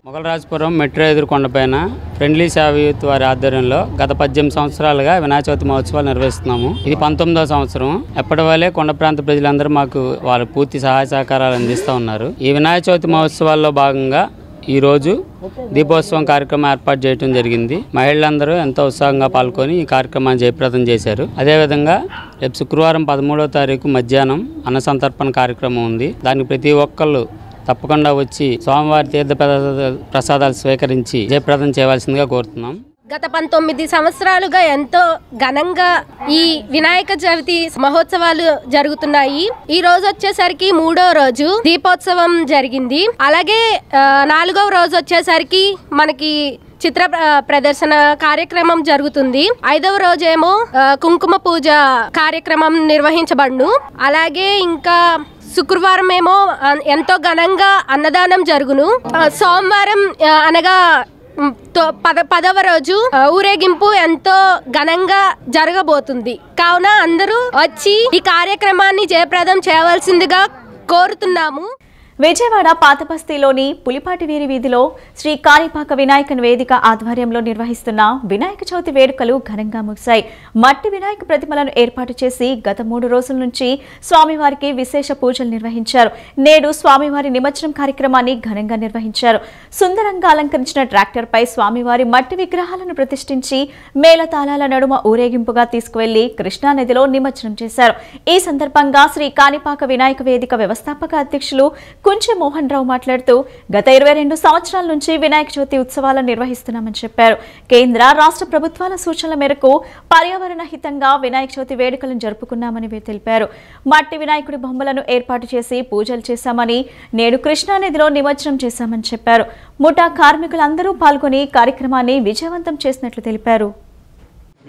మొగలరాజపురం మెట్రో ఎదురుకొండపైన ఫ్రెండ్లీ సేవా యూత్ వారి ఆధ్వర్యంలో గత 18 సంవత్సరాలుగా వినాయక చవితి మహోత్సవాలు నిర్వహిస్తున్నాము. ఇది 19వ సంవత్సరం. ఎప్పటి వల్లే కొండ ప్రాంత ప్రజలందరూ మాకు వారి పూర్తి సహాయ సహకారాలు అందిస్తూ ఉన్నారు. ఈ వినాయక చవితి మహోత్సవాల్లో భాగంగా ఈరోజు దీపోత్సవం కార్యక్రమం ఏర్పాటు చేయడం జరిగింది. మహిళలందరూ ఎంతో ఉత్సాహంగా పాల్గొని ఈ కార్యక్రమాన్ని జయప్రదం చేశారు. అదేవిధంగా రేపు శుక్రవారం 13వ తారీఖు మధ్యాహ్నం అన్న సంతర్పణ కార్యక్రమం ఉంది. దానికి ప్రతి ఒక్కళ్ళు తప్పకుండా వచ్చి స్వామివారి తీర్థ ప్రసాదాలు స్వీకరించి జయప్రదం చేయవలసిందిగా కోరుతున్నాం. గత 19 సంవత్సరాలుగా ఎంతో ఘనంగా ఈ వినాయక చవితి మహోత్సవాలు జరుగుతున్నాయి. ఈ రోజు వచ్చేసరికి 3వ రోజు దీపోత్సవం జరిగింది. అలాగే 4వ రోజు వచ్చేసరికి మనకి చిత్ర ప్రదర్శన కార్యక్రమం జరుగుతుంది. 5వ రోజేమో కుంకుమ పూజ కార్యక్రమం నిర్వహించబడును. అలాగే ఇంకా శుక్రవారం ఏమో ఎంతో ఘనంగా అన్నదానం జరుగును. సోమవారం అనగా 10వ రోజు ఊరేగింపు ఎంతో ఘనంగా జరగబోతుంది. కావున అందరూ వచ్చి ఈ కార్యక్రమాన్ని జయప్రదం చేయవలసిందిగా కోరుతున్నాము. విజయవాడ పాతబస్తీలోని పులిపాటి వీరి వీధిలో శ్రీ కాణిపాక వినాయక వేదిక ఆధ్వర్యంలో నిర్వహిస్తున్న వినాయక చవితి వేడుకలు ఘనంగా ముగిశాయి. మట్టి వినాయక ప్రతిమలను ఏర్పాటు చేసి గత 3 రోజుల నుంచి స్వామివారికి విశేష పూజలు నిర్వహించారు. నేడు స్వామివారి నిమజ్జనం కార్యక్రమాన్ని ఘనంగా నిర్వహించారు. సుందరంగా అలంకరించిన ట్రాక్టర్పై స్వామివారి మట్టి విగ్రహాలను ప్రతిష్ఠించి మేళతాళాల నడుమ ఊరేగింపుగా తీసుకువెళ్లి కృష్ణానదిలో నిమజ్జనం చేశారు. ఈ సందర్భంగా శ్రీ కాణిపాక వినాయక వేదిక వ్యవస్థాపక అధ్యక్షులు కుంచె మోహన్ రావు మాట్లాడుతూ గత 22 సంవత్సరాల నుంచి వినాయక చవితి ఉత్సవాలను నిర్వహిస్తున్నామని చెప్పారు. కేంద్ర రాష్ట్ర ప్రభుత్వాల సూచనల మేరకు పర్యావరణ హితంగా వినాయక చవితి వేడుకలను జరుపుకున్నామని తెలిపారు. మట్టి వినాయకుడి బొమ్మలను ఏర్పాటు చేసి పూజలు చేశామని, నేడు కృష్ణానదిలో నిమజ్జనం చేశామని చెప్పారు. ముఠా కార్మికులందరూ పాల్గొని కార్యక్రమాన్ని విజయవంతం చేసినట్లు తెలిపారు.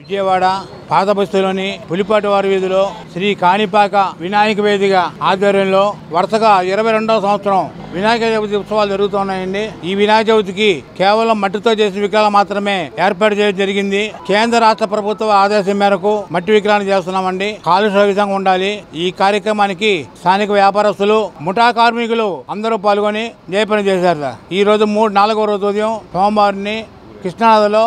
విజయవాడ పాతబస్తీలోని పులిపాటి వారి వీధిలో శ్రీ కాణిపాక వినాయక వేదిక ఆధ్వర్యంలో వరుసగా 22వ సంవత్సరం వినాయక చవితి ఉత్సవాలు జరుగుతున్నాయండి. ఈ వినాయక చవితికి కేవలం మట్టితో చేసిన విగ్రహాలు మాత్రమే ఏర్పాటు చేయడం జరిగింది. కేంద్ర రాష్ట్ర ప్రభుత్వ ఆదేశం మేరకు మట్టి విగ్రహాలు చేస్తున్నామండి. కాలుష్య రహితంగా ఉండాలి. ఈ కార్యక్రమానికి స్థానిక వ్యాపారస్తులు, ముఠా కార్మికులు అందరూ పాల్గొని జయపని చేశారు. ఈ రోజు 4వ రోజు ఉదయం సోమవారిని కృష్ణానదిలో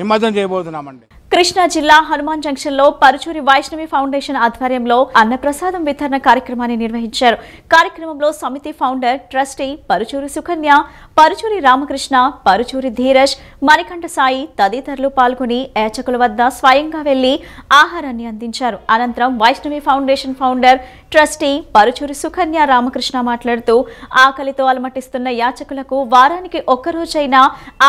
నిమజ్జనం చేయబోతున్నామండి. కృష్ణా జిల్లా హనుమాన్ జంక్షన్ లో పరుచూరి వైష్ణవి ఫౌండేషన్ ఆధ్వర్యంలో అన్నప్రసాదం వితరణ కార్యక్రమాన్ని నిర్వహించారు. కార్యక్రమంలో సమితి ఫౌండర్, ట్రస్టీ పరుచూరి సుకన్య, పరుచూరి రామకృష్ణ, పరుచూరి ధీరజ్, మణికంఠ సాయి తదితరులు పాల్గొని యాచకుల వద్ద స్వయంగా వెళ్లి ఆహారాన్ని అందించారు. అనంతరం Vaishnavi foundation founder, trustee Paruchuri Sukanya Ramakrishna మాట్లాడుతూ ఆకలితో అలమటిస్తున్న యాచకులకు వారానికి ఒక్కరోజైనా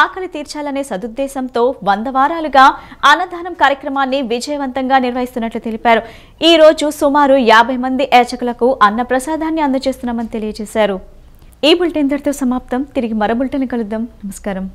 ఆకలి తీర్చాలనే సదుద్దేశంతో 100 వారాలుగా అన్నదానం కార్యక్రమాన్ని విజయవంతంగా నిర్వహిస్తున్నట్లు తెలిపారు. ఈ రోజు సుమారు 50 మంది యాచకులకు అన్న ప్రసాదాన్ని అందజేస్తున్నామని తెలియజేశారు. ఈ బులెటిన్ ఇంతటితో సమాప్తం. తిరిగి మరో బులెటిన్ కలుద్దాం. నమస్కారం.